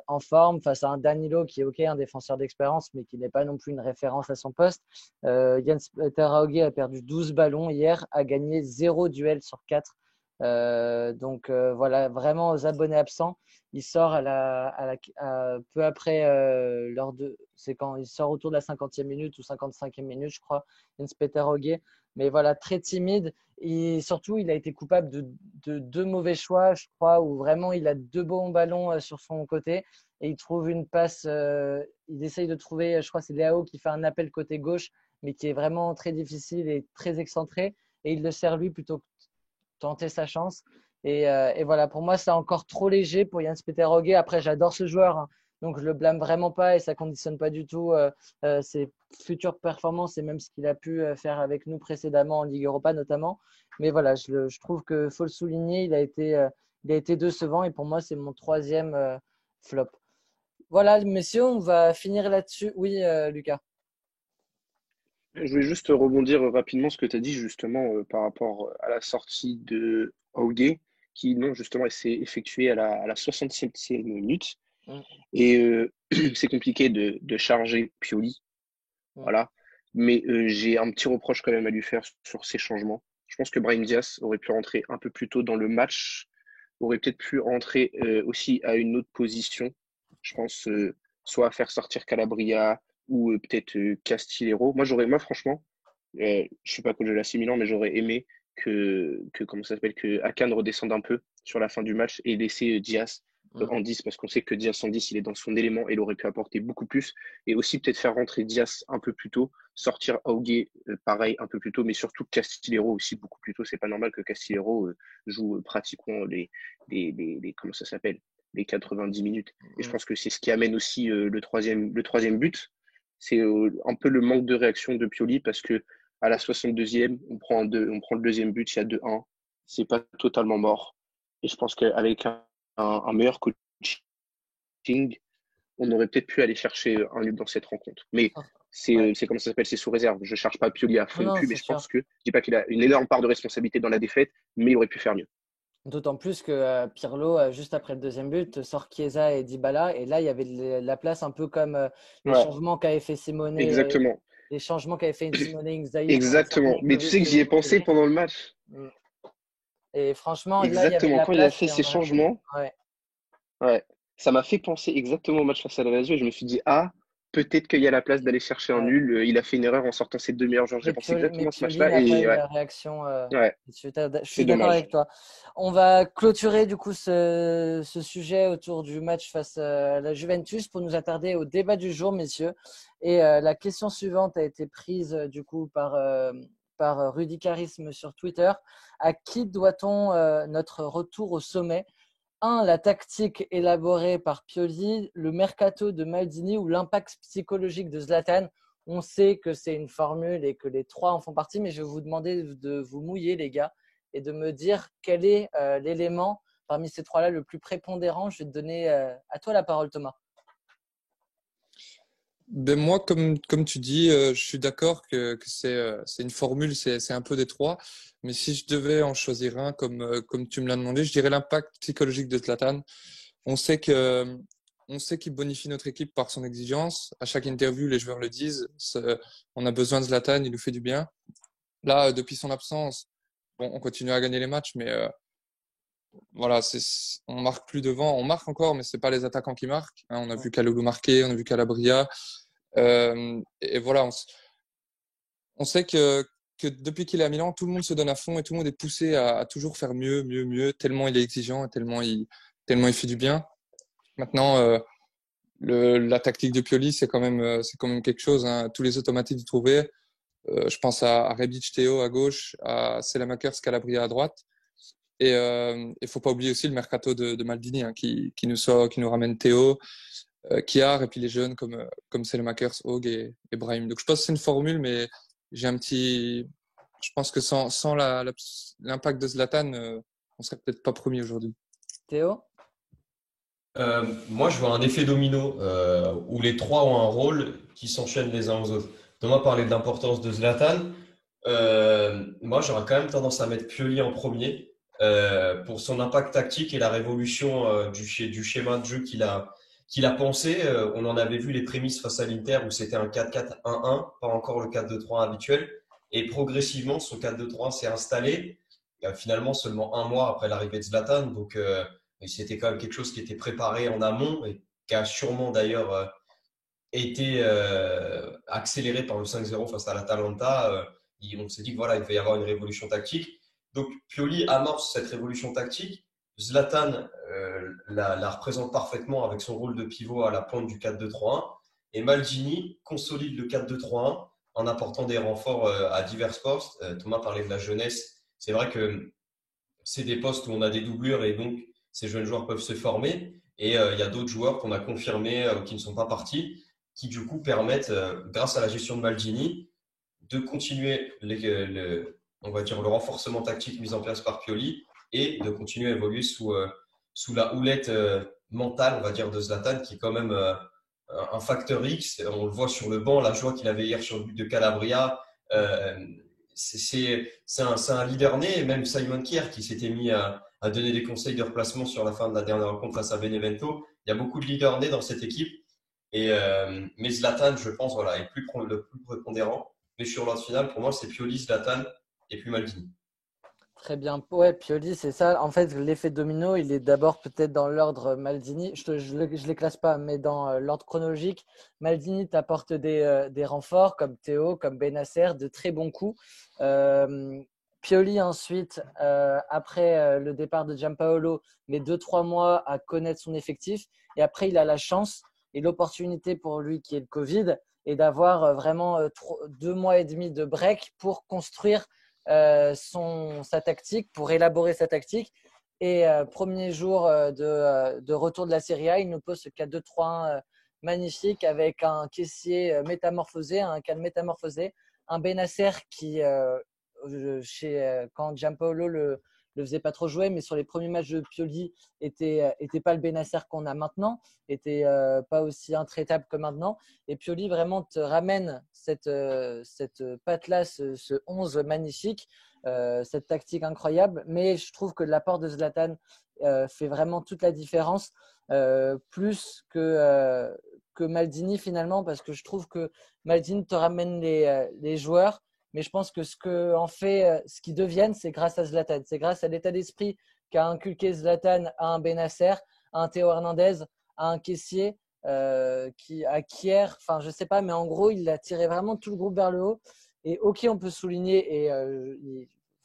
S1: en forme face à un Danilo qui est OK, un défenseur d'expérience, mais qui n'est pas non plus une référence à son poste. Jens Peter Hauge a perdu 12 ballons hier, a gagné 0 duel sur 4. Donc voilà, vraiment aux abonnés absents. Il sort peu après c'est quand il sort autour de la 50e minute ou 55e minute, je crois, Jens Peter Hauge. Mais voilà, très timide. Et surtout, il a été coupable de deux mauvais choix, je crois, où vraiment il a deux bons ballons sur son côté et il trouve une passe. Il essaye de trouver, je crois, c'est Léao qui fait un appel côté gauche, mais qui est vraiment très difficile et très excentré. Et il le sert lui plutôt que tenter sa chance. Et voilà, pour moi, c'est encore trop léger pour Jens Peter Hauge. Après, j'adore ce joueur, hein, donc je le blâme vraiment pas et ça conditionne pas du tout ses futures performances et même ce qu'il a pu faire avec nous précédemment en Ligue Europa notamment. Mais voilà, je trouve que faut le souligner, il a été décevant et pour moi, c'est mon troisième flop. Voilà, messieurs, on va finir là-dessus. Oui, Lucas.
S4: Je voulais juste rebondir rapidement ce que tu as dit justement par rapport à la sortie de Hauge, qui non, justement s'est effectuée à la 67e minute. Et c'est compliqué de charger Pioli. Voilà. Mais j'ai un petit reproche quand même à lui faire sur ses changements. Je pense que Brahim Diaz aurait pu rentrer un peu plus tôt dans le match, aurait peut-être pu rentrer aussi à une autre position. Je pense soit à faire sortir Calabria ou peut-être Castillero. Moi franchement, je suis pas coach de l'AC Milan, mais j'aurais aimé que comment ça s'appelle, que Akan redescende un peu sur la fin du match et laisser Diaz en 10 parce qu'on sait que Diaz en 10 il est dans son élément et il aurait pu apporter beaucoup plus et aussi peut-être faire rentrer Diaz un peu plus tôt, sortir Hauge pareil un peu plus tôt, mais surtout Castillero aussi beaucoup plus tôt. C'est pas normal que Castillero joue pratiquement les comment ça s'appelle, les 90 minutes. Et je pense que c'est ce qui amène aussi le troisième but. C'est un peu le manque de réaction de Pioli parce que à la 62e, on prend le deuxième but, il y a 2-1. C'est pas totalement mort. Et je pense qu'avec un meilleur coaching, on aurait peut-être pu aller chercher un nul dans cette rencontre. Mais c'est comment ça s'appelle, c'est sous réserve. Je cherche pas Pioli à fond plus, mais je pense que je dis pas qu'il a une énorme part de responsabilité dans la défaite, mais il aurait pu faire mieux.
S1: D'autant plus que Pirlo, juste après le deuxième but, sort Chiesa et Dybala. Et là, il y avait la place un peu comme les changements qu'avait fait Simone.
S4: Exactement.
S1: Les changements qu'avait fait Simone Inzaghi.
S4: Exactement. Mais tu sais que j'y ai pensé pendant le match.
S1: Et franchement,
S4: exactement. Là, il y avait la quand il a fait ces changements,
S1: ouais.
S4: Ça m'a fait penser exactement au match face à la Lazio et je me suis dit, peut-être qu'il y a la place d'aller chercher un nul. Il a fait une erreur en sortant ses deux meilleurs joueurs. J'ai pensé exactement à ce match-là.
S1: Et la réaction. Je suis d'accord avec toi. On va clôturer du coup ce sujet autour du match face à la Juventus pour nous attarder au débat du jour, messieurs. Et la question suivante a été prise du coup par Rudy Charisme sur Twitter. À qui doit-on notre retour au sommet? 1. La tactique élaborée par Pioli, le mercato de Maldini ou l'impact psychologique de Zlatan. On sait que c'est une formule et que les trois en font partie, mais je vais vous demander de vous mouiller, les gars, et de me dire quel est l'élément parmi ces trois-là le plus prépondérant. Je vais te donner à toi la parole, Thomas.
S3: Ben moi, comme tu dis, je suis d'accord que c'est une formule, c'est un peu des trois. Mais si je devais en choisir un, comme tu me l'as demandé, je dirais l'impact psychologique de Zlatan. On sait qu'il bonifie notre équipe par son exigence. À chaque interview, les joueurs le disent. On a besoin de Zlatan, il nous fait du bien. Là, depuis son absence, bon, on continue à gagner les matchs, mais voilà, on marque plus devant. On marque encore, mais c'est pas les attaquants qui marquent. On a vu Kalulu marquer, on a vu Calabria. Et voilà, on sait que depuis qu'il est à Milan, tout le monde se donne à fond et tout le monde est poussé à toujours faire mieux, mieux, mieux, tellement il est exigeant et tellement il fait du bien. Maintenant, la tactique de Pioli, c'est quand même quelque chose, hein. Tous les automatismes du trouvé. Je pense à Rebic Théo à gauche, à Selemakers Calabria à droite. Et il faut pas oublier aussi le mercato de Maldini, hein, qui nous ramène Théo, Kiar et puis les jeunes comme Selemakers, Hauge et Brahim. Donc je pense que c'est une formule, mais je pense que sans l'impact de Zlatan, on serait peut-être pas premier aujourd'hui.
S1: Théo?
S2: Moi, je vois un effet domino où les trois ont un rôle qui s'enchaîne les uns aux autres. Thomas parlait de l'importance de Zlatan. Moi, j'aurais quand même tendance à mettre Pioli en premier pour son impact tactique et la révolution du schéma de jeu qu'il a pensé. On en avait vu les prémices face à l'Inter où c'était un 4-4-1-1, pas encore le 4-2-3 habituel. Et progressivement, ce 4-2-3 s'est installé finalement seulement un mois après l'arrivée de Zlatan. Donc, c'était quand même quelque chose qui était préparé en amont et qui a sûrement d'ailleurs été accéléré par le 5-0 face à l'Atalanta. On s'est dit que voilà, il va y avoir une révolution tactique. Donc Pioli amorce cette révolution tactique. Zlatan la représente parfaitement avec son rôle de pivot à la pointe du 4-2-3-1. Et Maldini consolide le 4-2-3-1 en apportant des renforts à divers postes. Thomas parlait de la jeunesse. C'est vrai que c'est des postes où on a des doublures et donc ces jeunes joueurs peuvent se former. Et il y a d'autres joueurs qu'on a confirmés qui ne sont pas partis, qui du coup permettent, grâce à la gestion de Maldini, de continuer on va dire, le renforcement tactique mis en place par Pioli et de continuer à évoluer sous la houlette mentale, on va dire, de Zlatan, qui est quand même un facteur X. On le voit sur le banc, la joie qu'il avait hier sur le but de Calabria. Euh, c'est un leader né, et même Simon Kjær qui s'était mis à donner des conseils de replacement sur la fin de la dernière rencontre face à Benevento. Il y a beaucoup de leaders nés dans cette équipe. Mais Zlatan, je pense, voilà, est le plus prépondérant. Mais sur l'ordre final, pour moi, c'est Pioli, Zlatan et puis Maldini.
S1: Très bien. Ouais, Pioli, c'est ça. En fait, l'effet domino, il est d'abord peut-être dans l'ordre Maldini. Je les classe pas, mais dans l'ordre chronologique, Maldini t'apporte des renforts comme Théo, comme Bennacer, de très bons coups. Pioli, ensuite, après le départ de Giampaolo, met 2-3 mois à connaître son effectif. Et après, il a la chance et l'opportunité pour lui, qui est le Covid, et d'avoir vraiment 2 mois et demi de break pour construire sa tactique, pour élaborer sa tactique. Et premier jour de retour de la Serie A, il nous pose ce 4-2-3-1 magnifique avec un caissier métamorphosé, un cadre métamorphosé, un Bennacer qui, quand Giampaolo le faisait pas trop jouer, mais sur les premiers matchs de Pioli, était pas le Bennacer qu'on a maintenant, était pas aussi intraitable que maintenant. Et Pioli vraiment te ramène cette patte-là, ce 11 magnifique, cette tactique incroyable. Mais je trouve que l'apport de Zlatan fait vraiment toute la différence, plus que Maldini finalement, parce que je trouve que Maldini te ramène les joueurs. Mais je pense que ce qu'ils deviennent, c'est grâce à Zlatan. C'est grâce à l'état d'esprit qu'a inculqué Zlatan à un Bennacer, à un Théo Hernandez, à un Kessié, à Kjær. Enfin, je sais pas, mais en gros, il a tiré vraiment tout le groupe vers le haut. Et ok, on peut souligner,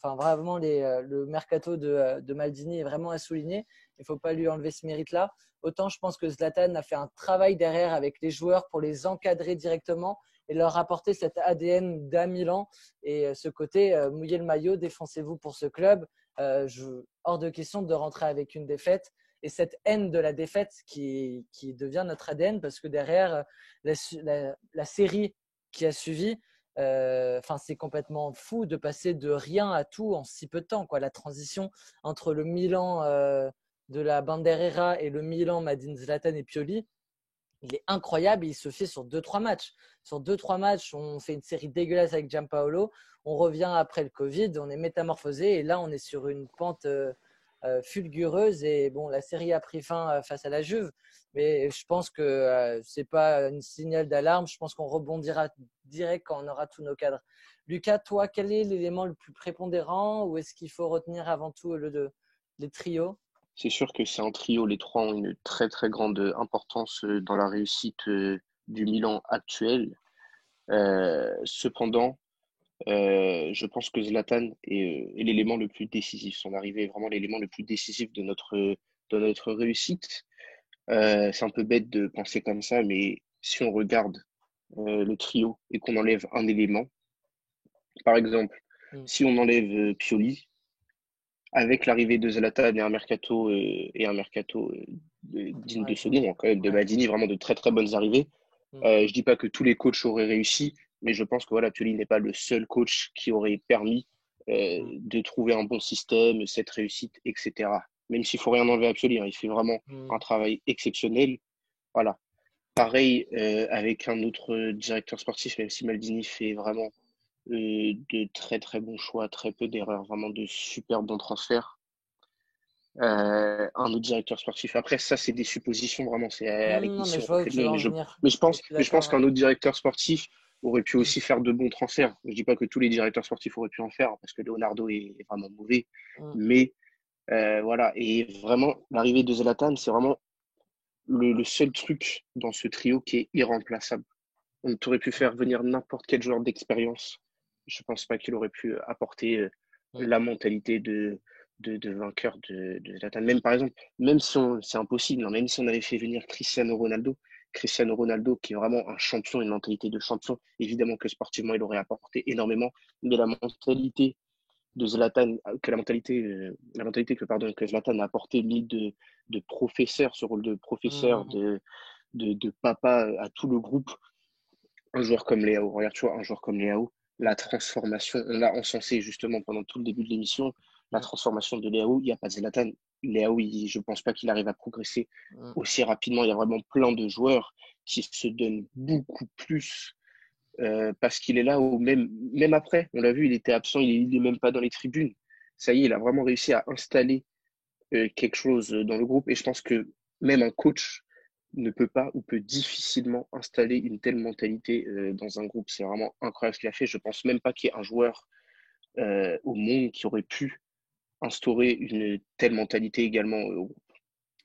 S1: enfin, vraiment, le mercato de Maldini est vraiment à souligner. Il ne faut pas lui enlever ce mérite-là. Autant je pense que Zlatan a fait un travail derrière avec les joueurs pour les encadrer directement et leur apporter cet ADN d'A Milan et ce côté mouiller le maillot, défoncez-vous pour ce club. Hors de question de rentrer avec une défaite. Et cette haine de la défaite qui devient notre ADN parce que derrière la série qui a suivi, c'est complètement fou de passer de rien à tout en si peu de temps, quoi. La transition entre le Milan de la Banderera et le Milan Madine Zlatan et Pioli, il est incroyable. Il se fait sur 2-3 matchs. Sur 2-3 matchs, on fait une série dégueulasse avec Giampaolo. On revient après le Covid, on est métamorphosé et là, on est sur une pente fulgureuse. Et bon, la série a pris fin face à la Juve, mais je pense que c'est pas un signal d'alarme. Je pense qu'on rebondira direct quand on aura tous nos cadres. Lucas, toi, quel est l'élément le plus prépondérant ou est-ce qu'il faut retenir avant tout les trios?
S4: C'est sûr que c'est un trio. Les trois ont une très très grande importance dans la réussite du Milan actuel. Cependant, je pense que Zlatan est l'élément le plus décisif. Son arrivée est vraiment l'élément le plus décisif de notre réussite. C'est un peu bête de penser comme ça, mais si on regarde le trio et qu'on enlève un élément, par exemple, si on enlève Pioli, avec l'arrivée de Zlatan et un mercato digne de ce nom, quand même, de Maldini, vraiment de très très bonnes arrivées. Je dis pas que tous les coachs auraient réussi, mais je pense que voilà, Pioli n'est pas le seul coach qui aurait permis de trouver un bon système, cette réussite, etc. Même s'il faut rien enlever à Pioli, hein, il fait vraiment un travail exceptionnel. Voilà. Pareil avec un autre directeur sportif, même si Maldini fait vraiment de très très bons choix, très peu d'erreurs, vraiment de super bons transferts. Un autre directeur sportif. Après, ça, c'est des suppositions, vraiment, c'est avec
S1: Non, mais
S4: ici
S1: je
S4: on
S1: vois où
S4: fait de
S1: tu veux
S4: nous.
S1: en venir.
S4: Mais je
S1: Je
S4: pense,
S1: suis
S4: mais je pense
S1: d'accord.
S4: qu'un autre directeur sportif aurait pu aussi faire de bons transferts. Je dis pas que tous les directeurs sportifs auraient pu en faire, parce que Leonardo est vraiment mauvais.
S1: Mm.
S4: Mais voilà, et vraiment, l'arrivée de Zlatan, c'est vraiment le seul truc dans ce trio qui est irremplaçable. On aurait pu faire venir n'importe quel joueur d'expérience. Je pense pas qu'il aurait pu apporter
S1: Mm.
S4: la mentalité de vainqueur de Zlatan. Même par exemple, même si c'est impossible, hein, même si on avait fait venir Cristiano Ronaldo qui est vraiment un champion, une mentalité de champion, évidemment que sportivement il aurait apporté énormément, mais la mentalité de Zlatan, la mentalité que Zlatan a apporté, lui, de professeur, ce rôle de professeur,
S1: Mm.
S4: de papa à tout le groupe, un joueur comme Léao, regarde, tu vois, un joueur comme Léao, la transformation, on l'a encensé justement pendant tout le début de l'émission, la
S1: Mm.
S4: transformation de Léao, il n'y a pas de Zlatan. Léao, je ne pense pas qu'il arrive à progresser
S1: Mm.
S4: aussi rapidement. Il y a vraiment plein de joueurs qui se donnent beaucoup plus parce qu'il est là, ou même après, on l'a vu, il était absent, il n'est même pas dans les tribunes. Ça y est, il a vraiment réussi à installer quelque chose dans le groupe et je pense que même un coach ne peut pas ou peut difficilement installer une telle mentalité dans un groupe. C'est vraiment incroyable ce qu'il a fait. Je pense même pas qu'il y ait un joueur au monde qui aurait pu instaurer une telle mentalité également au groupe.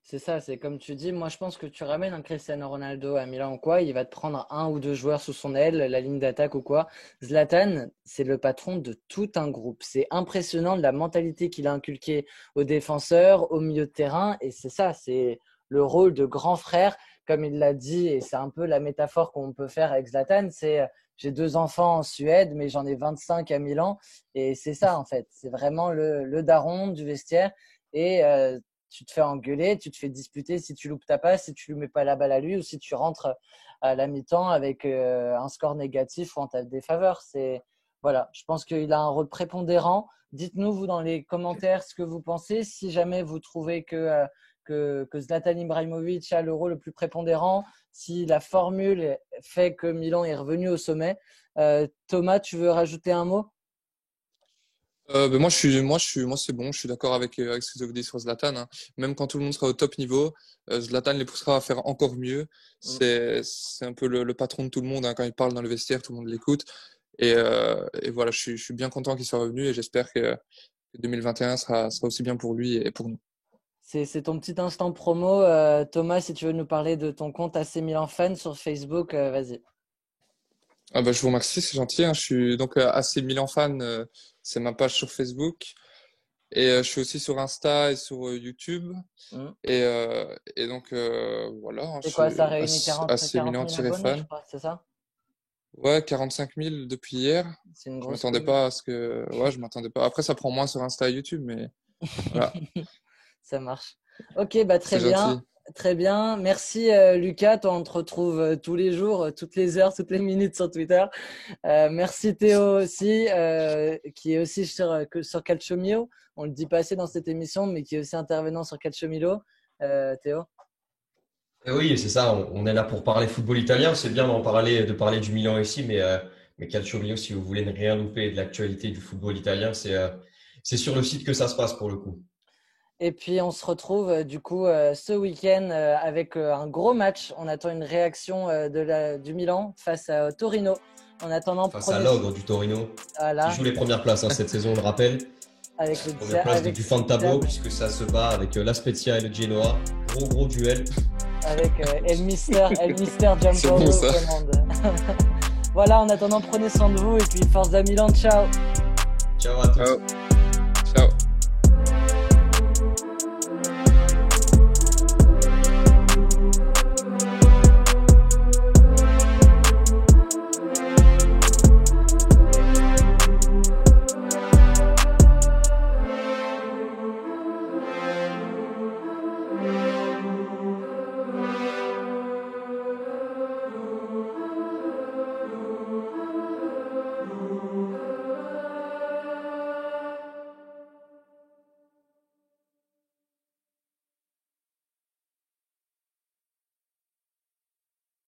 S1: C'est ça, c'est comme tu dis. Moi, je pense que tu ramènes un Cristiano Ronaldo à Milan ou quoi, il va te prendre un ou deux joueurs sous son aile, la ligne d'attaque ou quoi. Zlatan, c'est le patron de tout un groupe. C'est impressionnant de la mentalité qu'il a inculquée aux défenseurs, au milieu de terrain. Et c'est ça, c'est le rôle de grand frère, comme il l'a dit. Et c'est un peu la métaphore qu'on peut faire avec Zlatan. C'est j'ai 2 enfants en Suède, mais j'en ai 25 à Milan. Et c'est ça, en fait. C'est vraiment le daron du vestiaire. Et tu te fais engueuler, tu te fais disputer si tu loupes ta passe, si tu lui mets pas la balle à lui ou si tu rentres à la mi-temps avec un score négatif ou en ta défaveur. Voilà, je pense qu'il a un rôle prépondérant. Dites-nous, vous, dans les commentaires, ce que vous pensez. Si jamais vous trouvez que Zlatan Ibrahimovic a le rôle le plus prépondérant, si la formule fait que Milan est revenu au sommet. Thomas, tu veux rajouter un mot?
S3: Moi, c'est bon. Je suis d'accord avec ce que vous dites sur Zlatan, hein. Même quand tout le monde sera au top niveau, Zlatan les poussera à faire encore mieux. C'est un peu le patron de tout le monde, hein. Quand il parle dans le vestiaire, tout le monde l'écoute. Et voilà, je suis bien content qu'il soit revenu et j'espère que 2021 sera aussi bien pour lui et pour nous.
S1: C'est ton petit instant promo. Thomas, si tu veux nous parler de ton compte AC Milan Fan sur Facebook, vas-y.
S3: Ah bah, je vous remercie, c'est gentil, hein. Je suis donc AC Milan Fan, c'est ma page sur Facebook. Et je suis aussi sur Insta et sur YouTube.
S1: Mm.
S3: Et donc, voilà, hein, je
S1: C'est quoi,
S3: suis
S1: ça réunit 40
S3: AC
S1: 000 abonnés, je
S3: Milan-fan.
S1: crois, c'est ça?
S3: Ouais, 45 000 depuis hier.
S1: C'est une
S3: Je
S1: grosse
S3: m'attendais
S1: commu.
S3: pas à ce que. Ouais, je m'attendais pas. Après, ça prend moins sur Insta et YouTube, mais voilà,
S1: Ça marche. Ok, bah très
S3: c'est
S1: bien.
S3: gentil.
S1: Très bien. Merci Lucas. Toi, on te retrouve tous les jours, toutes les heures, toutes les minutes sur Twitter. Merci Théo aussi, qui est aussi sur Calcio Mio. On le dit pas assez dans cette émission, mais qui est aussi intervenant sur Calcio Milo. Théo?
S2: Et oui, c'est ça, on est là pour parler football italien. C'est bien de parler du Milan ici, mais Calcio Mio, si vous voulez ne rien louper de l'actualité du football italien, c'est sur le site que ça se passe pour le coup.
S1: Et puis, on se retrouve du coup ce week-end avec un gros match. On attend une réaction du Milan face à Torino. En attendant,
S2: Face à l'ogre du Torino, qui
S1: voilà,
S2: joue les premières places, hein, cette saison, on le rappelle.
S1: avec le
S2: Première place
S1: avec
S2: du Fantabo,
S1: diable,
S2: puisque ça se bat avec la Spezia et le Genoa. Gros duel.
S1: avec El Mister
S3: C'est
S1: Giampaolo
S3: bon, ça.
S1: aux commandes. Voilà, en attendant, prenez soin de vous et puis Forza Milan, ciao.
S2: Ciao à tous.
S4: Ciao.